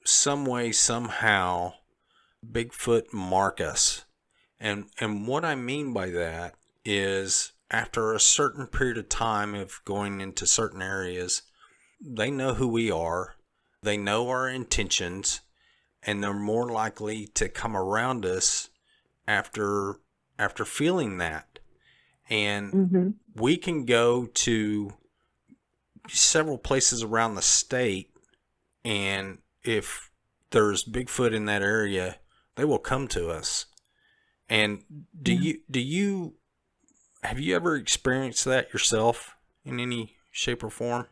some way, somehow, Bigfoot mark us. And what I mean by that is, after a certain period of time of going into certain areas, they know who we are, they know our intentions, and they're more likely to come around us after feeling that. And we can go to several places around the state, and if there's Bigfoot in that area, they will come to us. And have you ever experienced that yourself in any shape or form?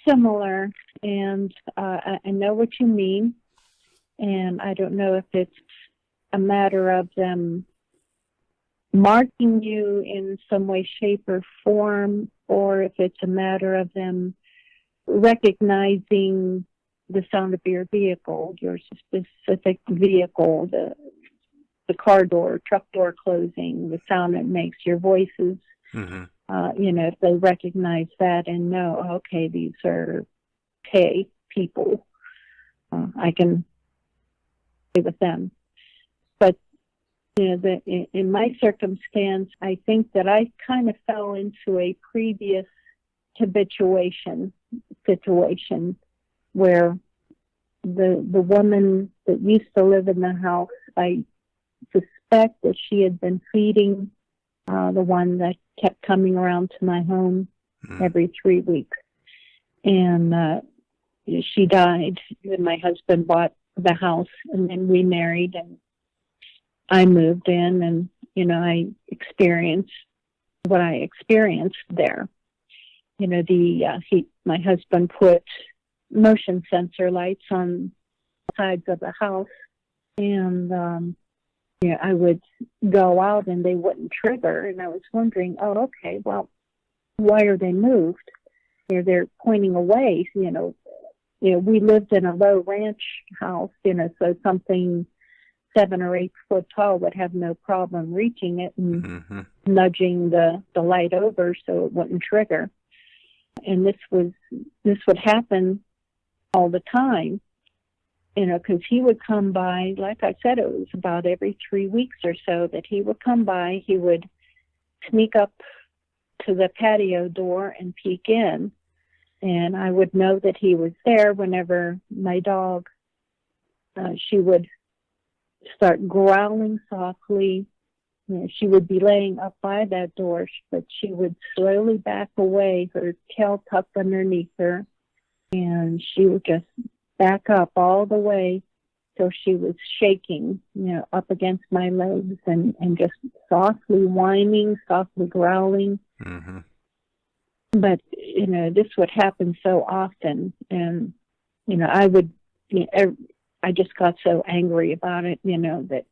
Similar, and I know what you mean, and I don't know if it's a matter of them marking you in some way, shape, or form, or if it's a matter of them recognizing the sound of your vehicle, your specific vehicle, the car door, truck door closing, the sound it makes, your voices. Mm-hmm. If they recognize that and know, okay, these are K people, I can play with them. But in my circumstance, I think that I kind of fell into a previous habituation situation where the woman that used to live in the house, I suspect that she had been feeding the one that kept coming around to my home every 3 weeks. And she died when my husband bought the house, and then we married, and I moved in, and, I experienced what I experienced there. My husband put motion sensor lights on the sides of the house, and I would go out and they wouldn't trigger, and I was wondering, oh, okay, well, why are they moved? They're pointing away. We lived in a low ranch house, so something 7 or 8 foot tall would have no problem reaching it and nudging the light over so it wouldn't trigger. And this would happen all the time, because he would come by. Like I said, it was about every 3 weeks or so that he would come by. He would sneak up to the patio door and peek in, and I would know that he was there whenever my dog, she would start growling softly. She would be laying up by that door, but she would slowly back away, her tail tucked underneath her, and she would just back up all the way till she was shaking, up against my legs, and just softly whining, softly growling. Mm-hmm. But, this would happen so often, and, I just got so angry about it, that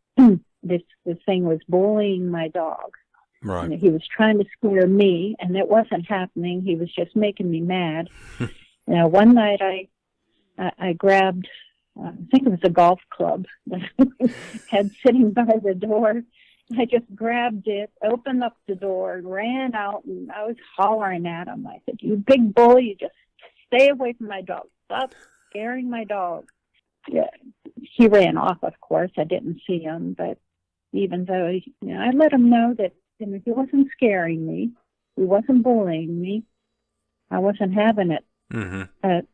this thing was bullying my dog. Right. He was trying to scare me, and it wasn't happening. He was just making me mad. One night I grabbed, I think it was a golf club that I had sitting by the door. I just grabbed it, opened up the door, ran out, and I was hollering at him. I said, "You big bully, you just stay away from my dog. Stop scaring my dog." Yeah, he ran off, of course. I didn't see him, but even though I let him know that he wasn't scaring me, he wasn't bullying me, I wasn't having it. Mm-hmm. But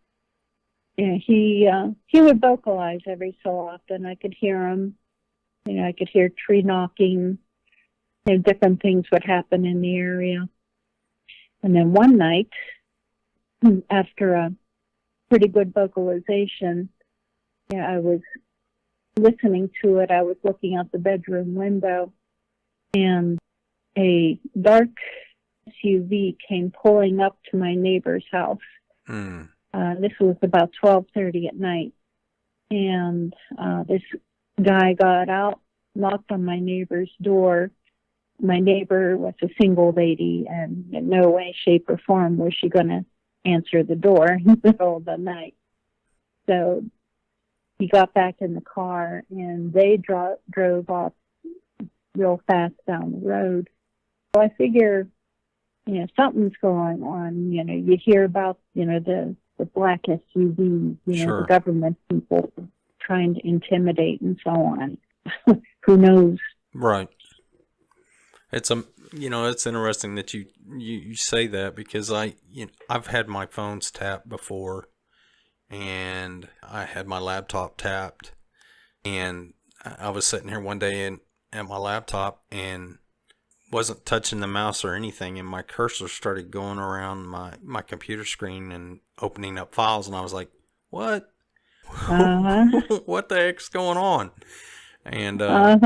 he would vocalize every so often. I could hear him. I could hear tree knocking. Different things would happen in the area. And then one night, after a pretty good vocalization, I was listening to it. I was looking out the bedroom window, and a dark SUV came pulling up to my neighbor's house. This was about 12:30 at night, and this guy got out, knocked on my neighbor's door. My neighbor was a single lady, and in no way, shape, or form was she going to answer the door in the middle of the night. So he got back in the car, and they drove off real fast down the road. So I figure, something's going on. You hear about, the black SUVs, Sure. The government people trying to intimidate and so on. Who knows? Right. It's it's interesting that you say that, because I've had my phones tapped before, and I had my laptop tapped, and I was sitting here one day at my laptop and wasn't touching the mouse or anything, and my cursor started going around my computer screen and opening up files, and I was like, what? What the heck's going on? And I've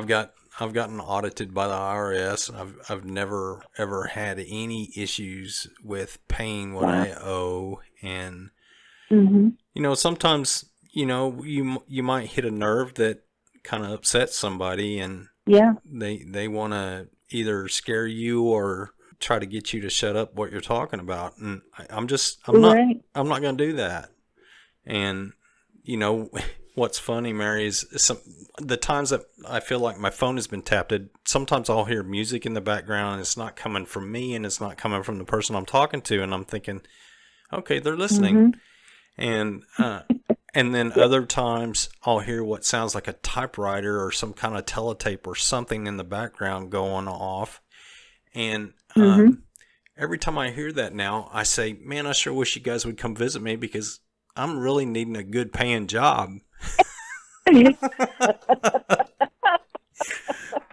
gotten audited by the IRS. I've never ever had any issues with paying what I owe, and sometimes you might hit a nerve that kind of upsets somebody, and they want to either scare you or try to get you to shut up what you're talking about, and I'm not going to do that. And what's funny, Mary, is the times that I feel like my phone has been tapped, sometimes I'll hear music in the background, and it's not coming from me, and it's not coming from the person I'm talking to, and I'm thinking, okay, they're listening. And then other times I'll hear what sounds like a typewriter or some kind of teletape or something in the background going off, and every time I hear that now, I say, man, I sure wish you guys would come visit me because I'm really needing a good paying job.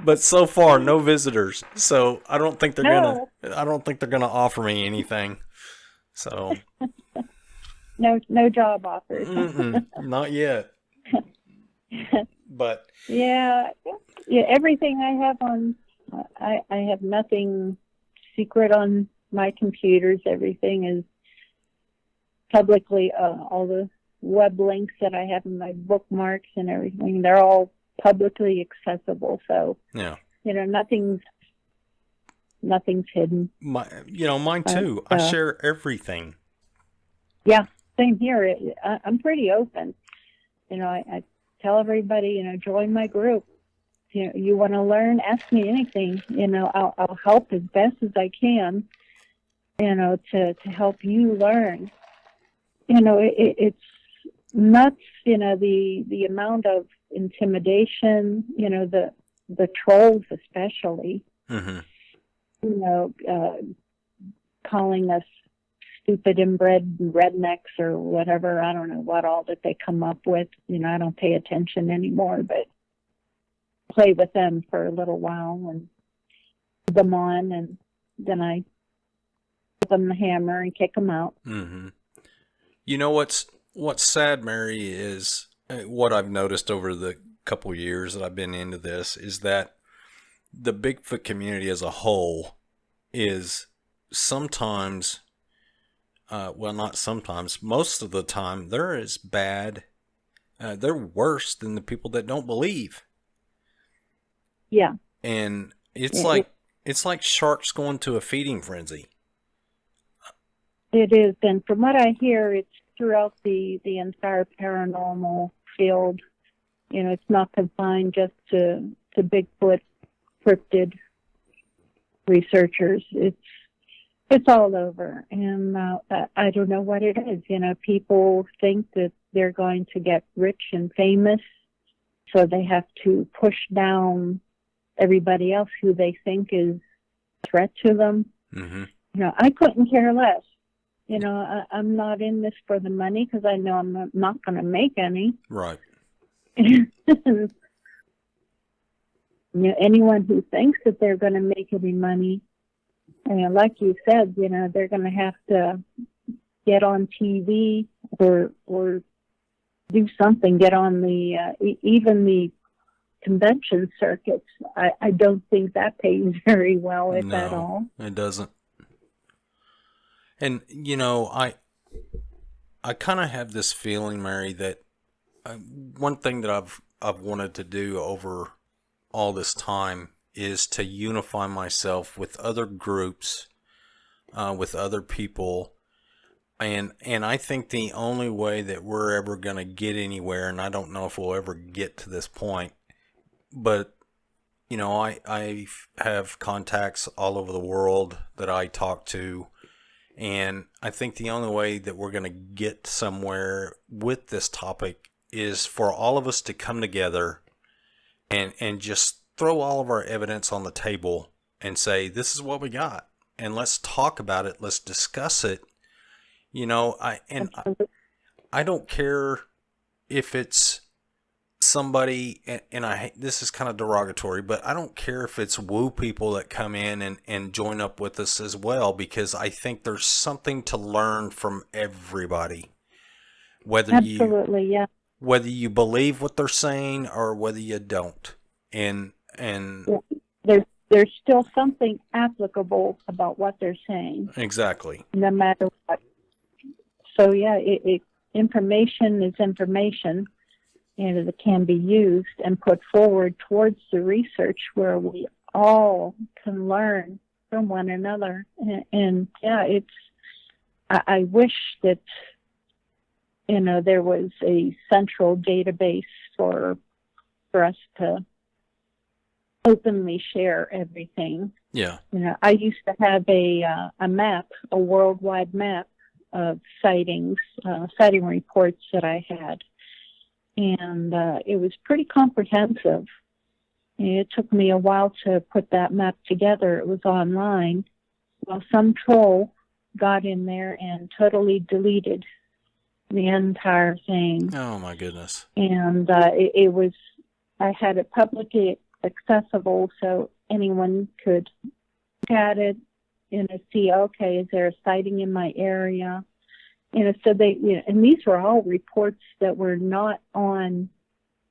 But so far, no visitors. So I don't think they're No, gonna offer me anything. So no job offers. not yet. But Yeah, yeah. Everything I have on, I have nothing secret on my computers. Everything is publicly. All the web links that I have in my bookmarks and everything, they're all publicly accessible. So yeah, nothing's hidden. Mine too. I share everything. Yeah, same here. I'm pretty open. I tell everybody, join my group. You want to learn, ask me anything. I'll help as best as I can. To help you learn. It's nuts. The amount of intimidation. The trolls especially. Mm-hmm. Calling us stupid inbred rednecks or whatever. I don't know what all that they come up with. I don't pay attention anymore, but play with them for a little while and put them on, and then I give them the hammer and kick them out. Mm-hmm. What's sad, Mary, is what I've noticed over the couple years that I've been into this is that the Bigfoot community as a whole is sometimes, well, not sometimes, most of the time, they're as bad, they're worse than the people that don't believe. Yeah. And it's like sharks going to a feeding frenzy. It is, and from what I hear, it's throughout the entire paranormal field. It's not confined just to Bigfoot cryptid researchers. It's all over, and I don't know what it is. People think that they're going to get rich and famous, so they have to push down everybody else who they think is a threat to them. Mm-hmm. I couldn't care less. I'm not in this for the money because I know I'm not going to make any. Right. Anyone who thinks that they're going to make any money, like you said, they're going to have to get on TV or do something, get on the even the convention circuits. I don't think that pays very well, if at all. It doesn't. And I kind of have this feeling, Mary, that one thing that I've wanted to do over all this time is to unify myself with other groups, with other people, and I think the only way that we're ever going to get anywhere, and I don't know if we'll ever get to this point, but I have contacts all over the world that I talk to. And I think the only way that we're going to get somewhere with this topic is for all of us to come together and just throw all of our evidence on the table and say, this is what we got. And let's talk about it. Let's discuss it. I don't care if it's somebody, and this is kind of derogatory, but I don't care if it's woo people that come in and join up with us as well, because I think there's something to learn from everybody. Absolutely, yeah. Whether you believe what they're saying or whether you don't. And there's still something applicable about what they're saying. Exactly. No matter what. So yeah, information is information. That can be used and put forward towards the research where we all can learn from one another. And yeah, I wish that, there was a central database for us to openly share everything. Yeah. I used to have a map, a worldwide map of sightings, sighting reports that I had. And it was pretty comprehensive. It took me a while to put that map together. It was online, well, some troll got in there and totally deleted the entire thing. Oh my goodness. And it was, I had it publicly accessible so anyone could look at it, see, okay, is there a sighting in my area? So they, and these were all reports that were not on,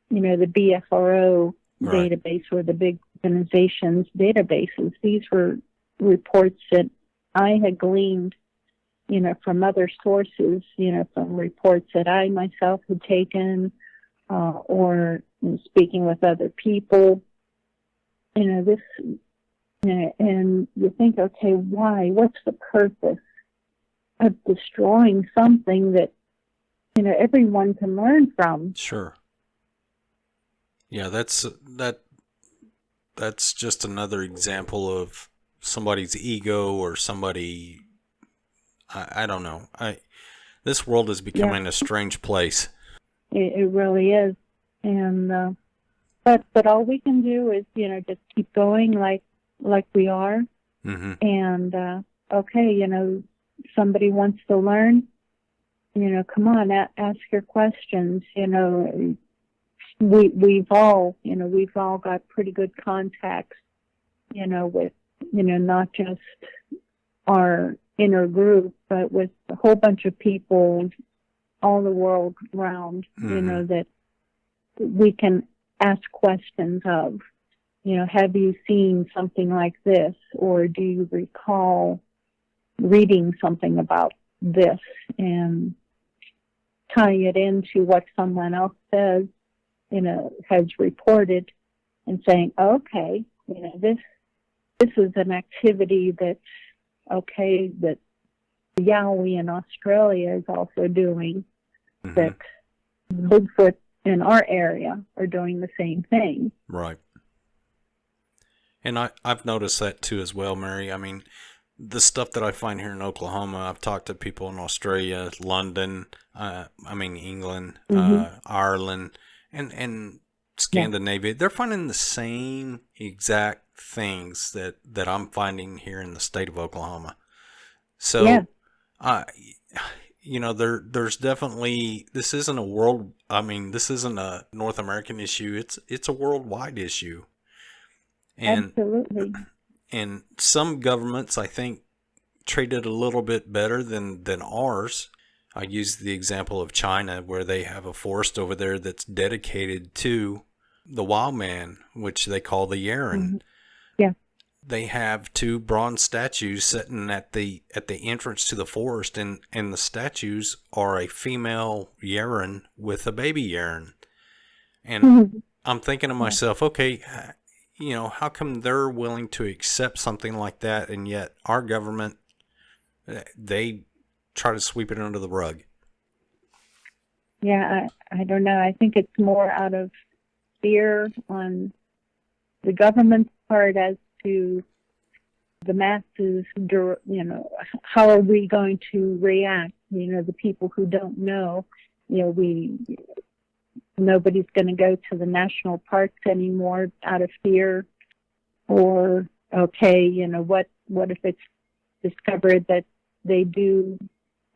the BFRO Right. database or the big organizations' databases. These were reports that I had gleaned, from other sources, from reports that I myself had taken, or speaking with other people. This, and you think, okay, why? What's the purpose of destroying something that, everyone can learn from? Sure. Yeah, that's just another example of somebody's ego or somebody. I don't know. This world is becoming a strange place. It really is, and but all we can do is just keep going like we are, Mm-hmm. and okay, somebody wants to learn, come on, ask your questions. We've all got pretty good contacts, with not just our inner group, but with a whole bunch of people all the world around, Mm-hmm. that we can ask questions of, have you seen something like this? Or do you recall reading something about this, and tying it into what someone else says, has reported, and saying, okay, this is an activity that's okay, that the Yowie in Australia is also doing, Mm-hmm. that Bigfoot in our area are doing the same thing. Right. And I've noticed that too as well, Mary. I mean, the stuff that I find here in Oklahoma, I've talked to people in Australia, London, England, Mm-hmm. Ireland, and Scandinavia. They're finding the same exact things that I'm finding here in the state of Oklahoma. So, Yeah. there's definitely, this isn't a world. I mean, this isn't a North American issue. It's a worldwide issue. And Absolutely. and some governments, I think, treat it a little bit better than ours. I use the example of China, where they have a forest over there that's dedicated to the wild man, which they call the Yaren. Mm-hmm. Yeah. They have two bronze statues sitting at the entrance to the forest, and the statues are a female Yaren with a baby Yaren. And Mm-hmm. I'm thinking to myself, okay, how come they're willing to accept something like that, and yet our government, they try to sweep it under the rug? Yeah, I don't know. I think it's more out of fear on the government's part as to the masses, how are we going to react? The people who don't know, nobody's going to go to the national parks anymore out of fear. Or, okay, what if it's discovered that they do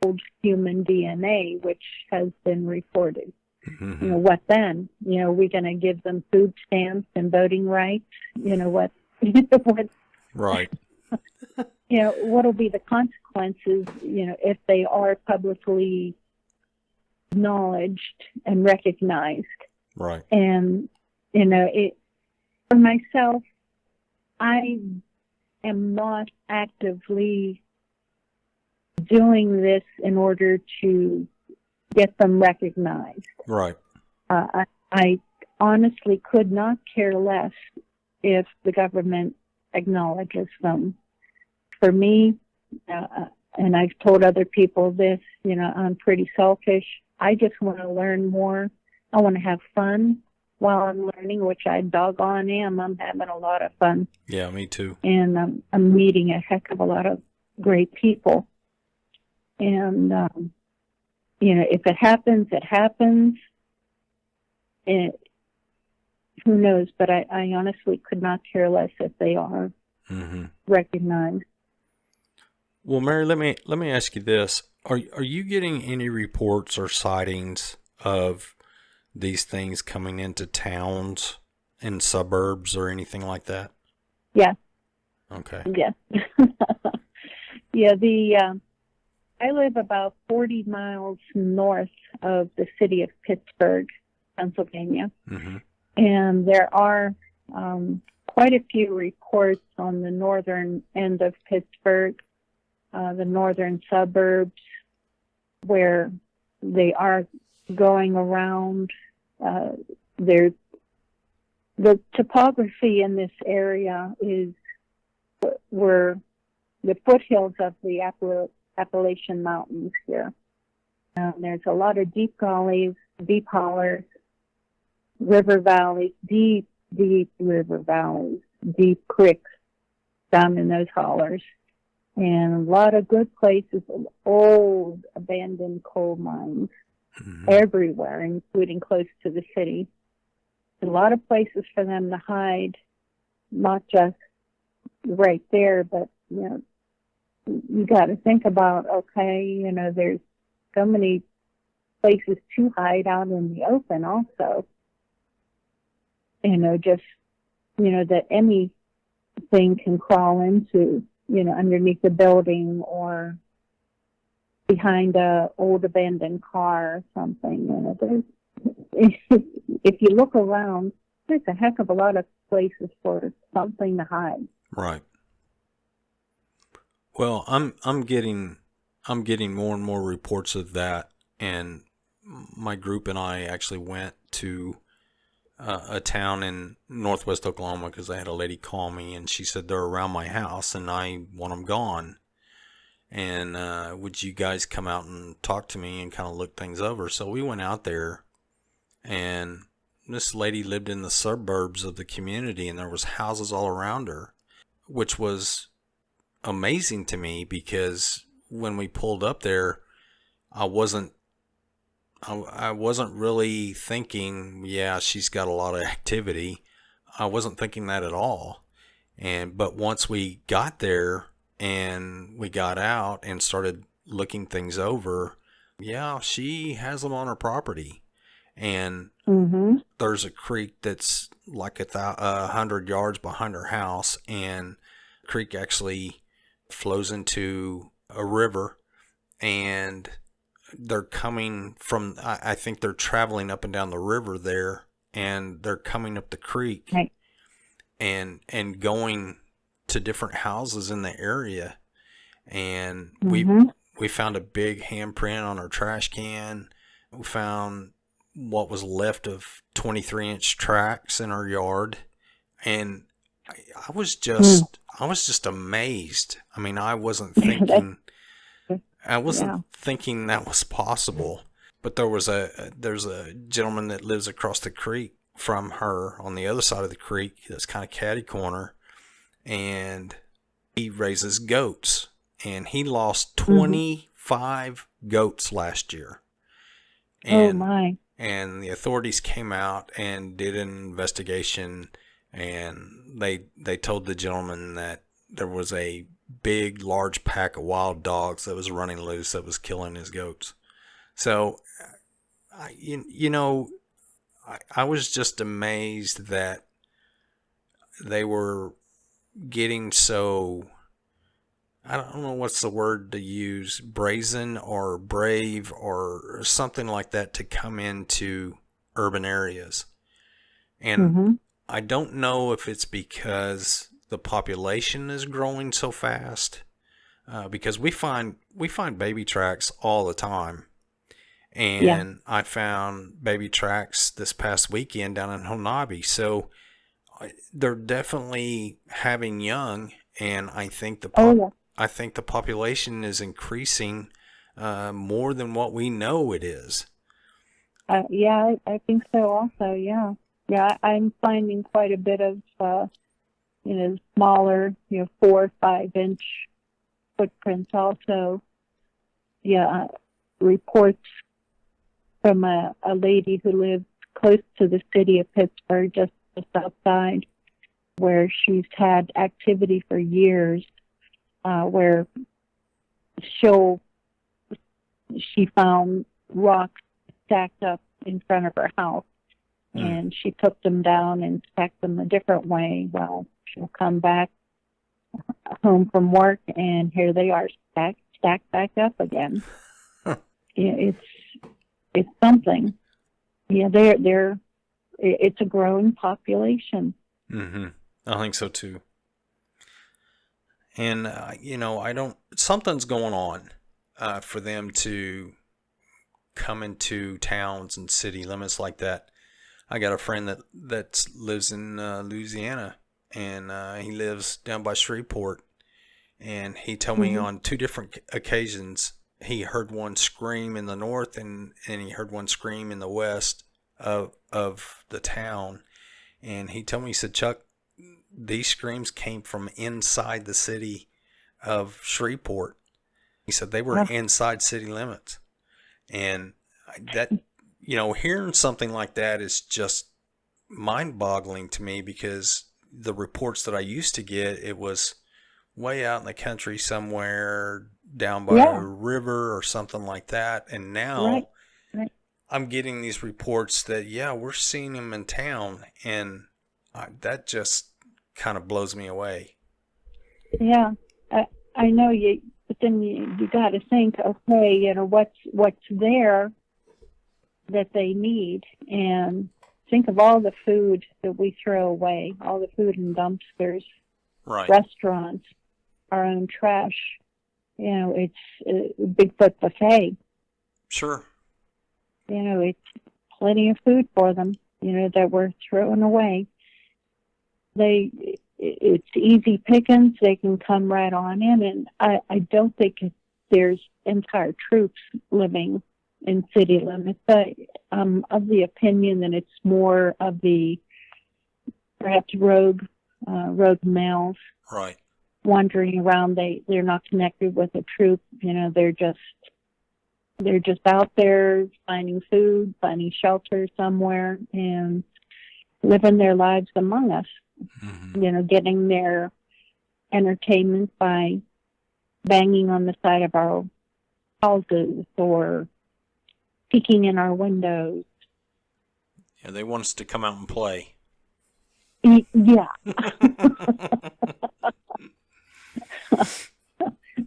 hold human DNA, which has been reported? Mm-hmm. What then? We're going to give them food stamps and voting rights? What? What? Right. What will be the consequences? If they are publicly acknowledged and recognized. Right. And for myself, I am not actively doing this in order to get them recognized. Right. I honestly could not care less if the government acknowledges them. For me, and I've told other people this, I'm pretty selfish. I just want to learn more. I want to have fun while I'm learning, which I doggone am. I'm having a lot of fun. Yeah, me too. And I'm meeting a heck of a lot of great people. And, if it happens, it happens. Who knows? But I honestly could not care less if they are Mm-hmm. recognized. Well, Mary, let me ask you this: are you getting any reports or sightings of these things coming into towns and suburbs or anything like that? Yeah, Okay. yeah. Yeah, I live about 40 miles north of the city of Pittsburgh, Pennsylvania, Mm-hmm. and there are quite a few reports on the northern end of Pittsburgh, the northern suburbs, where they are going around. There's the topography in this area is where the foothills of the Appalachian Mountains here. There's a lot of deep gullies, deep hollers, river valleys, deep river valleys, deep creeks down in those hollers, and a lot of good places, old abandoned coal mines everywhere, including close to the city. A lot of places for them to hide, not just right there, but, you got to think about, okay, there's so many places to hide out in the open also. That anything can crawl into, underneath a building or behind a old abandoned car or something. If you look around, there's a heck of a lot of places for something to hide. Right. Well, I'm getting more and more reports of that, and my group and I actually went to a town in northwest Oklahoma because I had a lady call me, and she said they're around my house and I want them gone. And would you guys come out and talk to me and kind of look things over? So we went out there, and this lady lived in the suburbs of the community, and there was houses all around her, which was amazing to me because when we pulled up there, I wasn't really thinking, yeah, she's got a lot of activity. I wasn't thinking that at all. But once we got there and we got out and started looking things over, yeah, she has them on her property. And there's a creek that's like 100 yards behind her house, and the creek actually flows into a river, and they're coming from, I think they're traveling up and down the river there, and they're coming up the creek, right, and going to different houses in the area. And we found a big handprint on our trash can. We found what was left of 23-inch tracks in our yard, and I was just amazed. I mean, I wasn't thinking that was possible. But there's a gentleman that lives across the creek from her on the other side of the creek that's kind of catty corner, and he raises goats, and he lost 25 goats last year. And, oh my. And the authorities came out and did an investigation, and they told the gentleman that there was a big, large pack of wild dogs that was running loose that was killing his goats. So, I was just amazed that they were getting so, I don't know what's the word to use, brazen or brave or something like that, to come into urban areas. And I don't know if it's because the population is growing so fast, because we find baby tracks all the time. And I found baby tracks this past weekend down in Honabi. So they're definitely having young, and I think the population is increasing more than what we know it is. Yeah, I think so also, yeah. Yeah, I'm finding quite a bit of, smaller, 4 or 5 inch footprints also. Yeah, reports from a lady who lives close to the city of Pittsburgh, just outside, where she's had activity for years, where she found rocks stacked up in front of her house, and she took them down and stacked them a different way. Well, she'll come back home from work, and here they are, stacked back up again. Yeah, it's something. Yeah, it's a growing population. Mm-hmm. I think so too. And something's going on for them to come into towns and city limits like that. I got a friend that lives in Louisiana, and he lives down by Shreveport, and he told me on 2 different occasions he heard one scream in the north and he heard one scream in the west of the town. And he told me, he said, Chuck, these screams came from inside the city of Shreveport. He said they were inside city limits. And that, hearing something like that is just mind-boggling to me, because the reports that I used to get, it was way out in the country somewhere down by a river or something like that. And now I'm getting these reports that, we're seeing them in town, and that just kind of blows me away. Yeah, I know you, but then you got to think, okay, what's there that they need, and think of all the food that we throw away, all the food in dumpsters, restaurants, our own trash. It's a Bigfoot buffet. Sure. It's plenty of food for them, that we're throwing away. It's easy pickings. They can come right on in, and I don't think there's entire troops living in city limits. I'm of the opinion that it's more of the perhaps rogue males, wandering around. They're not connected with a troop. They're just out there finding food, finding shelter somewhere, and living their lives among us. Getting their entertainment by banging on the side of our houses or peeking in our windows. Yeah, they want us to come out and play. Yeah.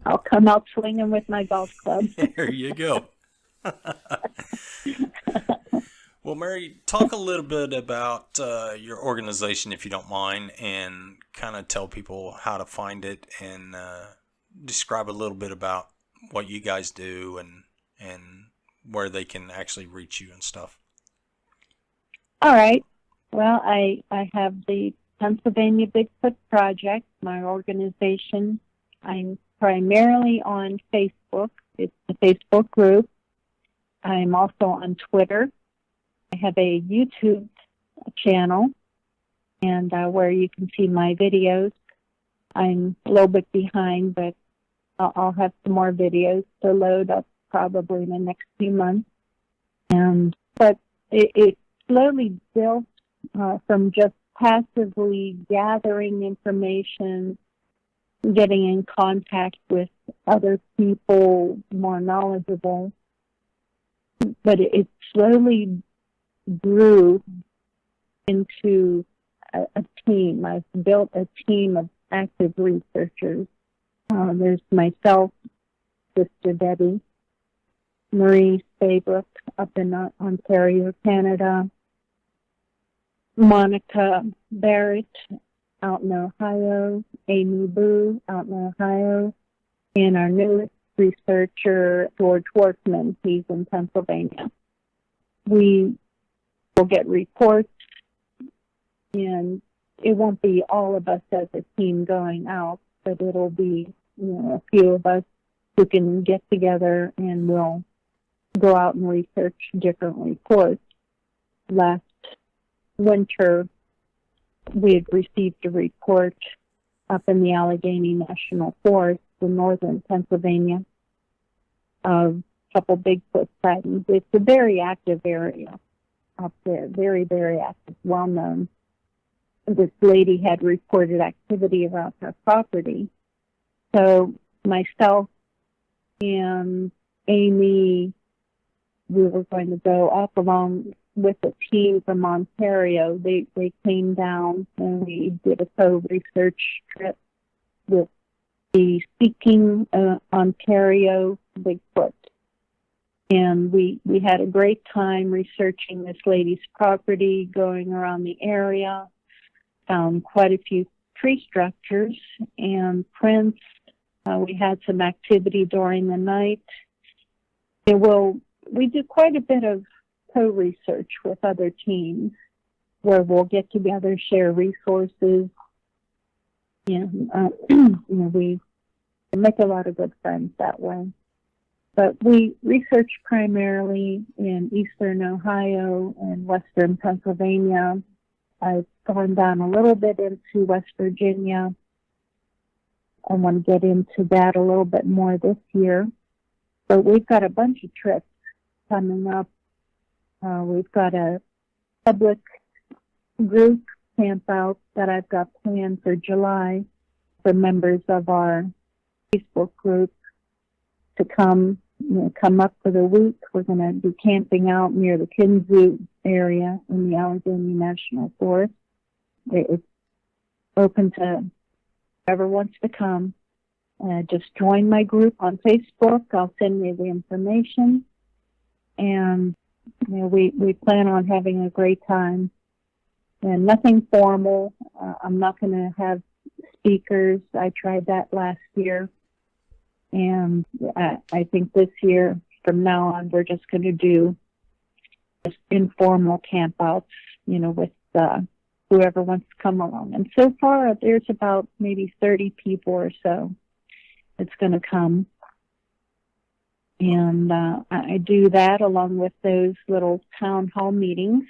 I'll come out swinging with my golf club. There you go. Well, Mary, talk a little bit about your organization, if you don't mind, and kind of tell people how to find it, and describe a little bit about what you guys do and where they can actually reach you and stuff. All right. Well, I have the Pennsylvania Bigfoot Project, my organization. I'm primarily on Facebook. It's a Facebook group. I'm also on Twitter. I have a YouTube channel, and where you can see my videos. I'm a little bit behind, but I'll have some more videos to load up probably in the next few months. But it slowly built from just passively gathering information, getting in contact with other people more knowledgeable. But it slowly grew into a team. I've built a team of active researchers. There's myself, Sister Debbie, Marie Staybrook up in Ontario, Canada, Monica Barrett out in Ohio, Amy Boo out in Ohio, and our newest researcher, George Workman. He's in Pennsylvania. We will get reports, and it won't be all of us as a team going out, but it'll be a few of us who can get together and we'll go out and research different reports. Last winter, we had received a report up in the Allegheny National Forest in northern Pennsylvania of a couple Bigfoot sightings. It's a very active area up there, very, very active, well known. This lady had reported activity around her property. So myself and Amy, we were going to go up along with a team from Ontario. They came down and we did a co-research trip with the Seeking Ontario Bigfoot. And we had a great time researching this lady's property, going around the area, found quite a few tree structures and prints. We had some activity during the night. We do quite a bit of co-research with other teams where we'll get together, share resources, and we make a lot of good friends that way. But we research primarily in eastern Ohio and western Pennsylvania. I've gone down a little bit into West Virginia. I want to get into that a little bit more this year. But we've got a bunch of trips coming up. We've got a public group camp out that I've got planned for July for members of our Facebook group to come up for the week. We're going to be camping out near the Kinzoo area in the Allegheny National Forest. It's open to whoever wants to come. Just join my group on Facebook. I'll send you the information. And we plan on having a great time. And nothing formal. I'm not going to have speakers. I tried that last year. And I think this year, from now on, we're just going to do just informal campouts, with whoever wants to come along. And so far, there's about maybe 30 people or so that's going to come. And I do that along with those little town hall meetings.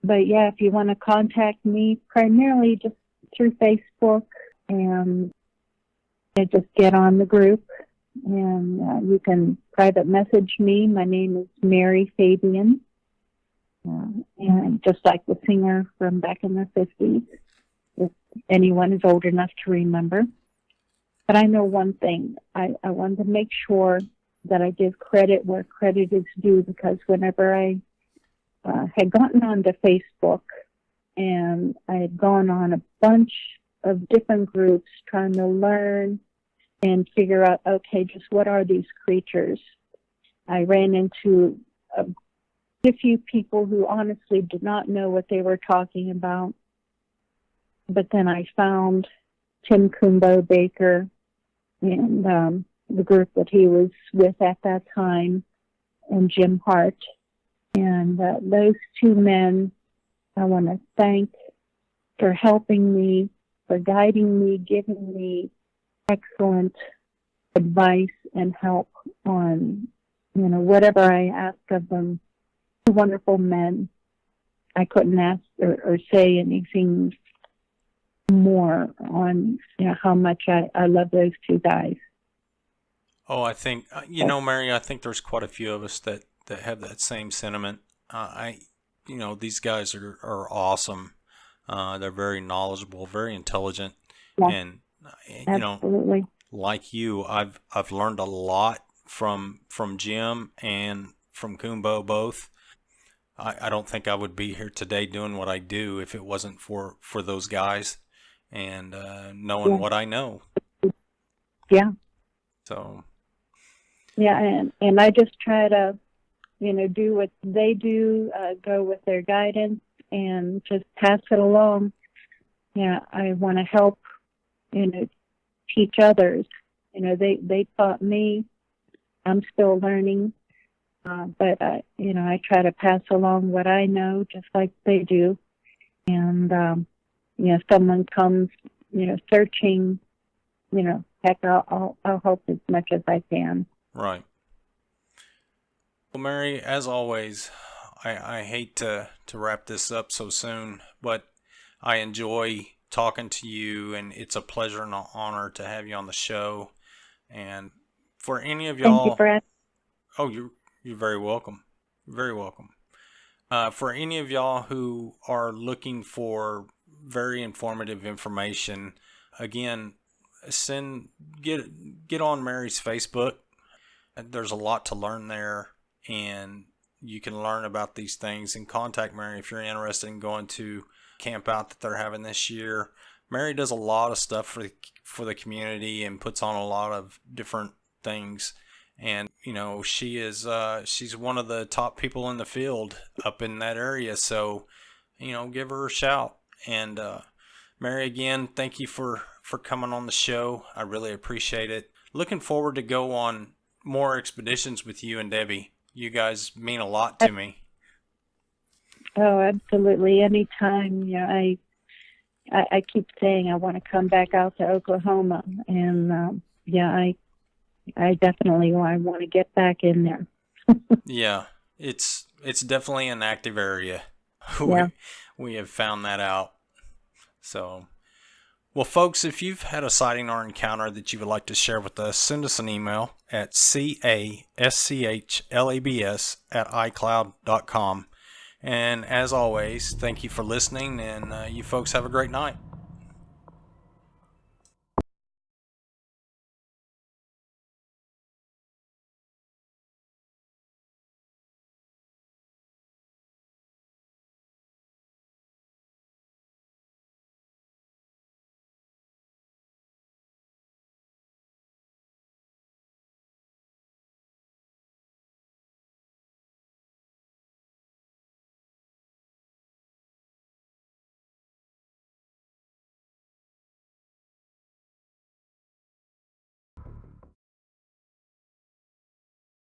But yeah, if you want to contact me, primarily just through Facebook, and just get on the group, and you can private message me. My name is Mary Fabian, and just like the singer from back in the 50s, if anyone is old enough to remember. But I know one thing. I wanted to make sure that I give credit where credit is due, because whenever I had gotten onto Facebook, and I had gone on a bunch of different groups trying to learn and figure out, okay, just what are these creatures? I ran into a few people who honestly did not know what they were talking about. But then I found Tim Kumbo Baker and the group that he was with at that time, and Jim Hart. And those two men, I want to thank for helping me, for guiding me, giving me excellent advice and help on, whatever I ask of them. Wonderful men. I couldn't ask or say anything more on, how much I love those two guys. Oh, I think, Mary, I think there's quite a few of us that have that same sentiment. These guys are awesome. They're very knowledgeable, very intelligent. Yeah, And, absolutely. Like you, I've learned a lot from Jim and from Kumbo both. I don't think I would be here today doing what I do if it wasn't for those guys and knowing what I know. Yeah. So. Yeah, and I just try to, do what they do, go with their guidance, and just pass it along. Yeah, I want to help, teach others. They taught me. I'm still learning. But, I try to pass along what I know, just like they do. And, if someone comes, searching, heck, I'll help as much as I can. Right. Well, Mary, as always, I hate to wrap this up so soon, but I enjoy talking to you, and it's a pleasure and an honor to have you on the show. And for any of y'all... Thank you, Brad. Oh, you're very welcome. Very welcome. For any of y'all who are looking for very informative information, again, get on Mary's Facebook. There's a lot to learn there, and you can learn about these things and contact Mary if you're interested in going to camp out that they're having this year. Mary does a lot of stuff for the community and puts on a lot of different things. And, you know, she's one of the top people in the field up in that area. So, you know, give her a shout. And, Mary, again, thank you for coming on the show. I really appreciate it. Looking forward to go on more expeditions with you and Debbie. You guys mean a lot to me. Oh, absolutely. Anytime. You know, I keep saying I want to come back out to Oklahoma, and I definitely want to get back in there. Yeah, it's definitely an active area. Yeah. We have found that out. So, well, folks, if you've had a sighting or encounter that you would like to share with us, send us an email at caschlabs@icloud.com. And as always, thank you for listening, and you folks have a great night.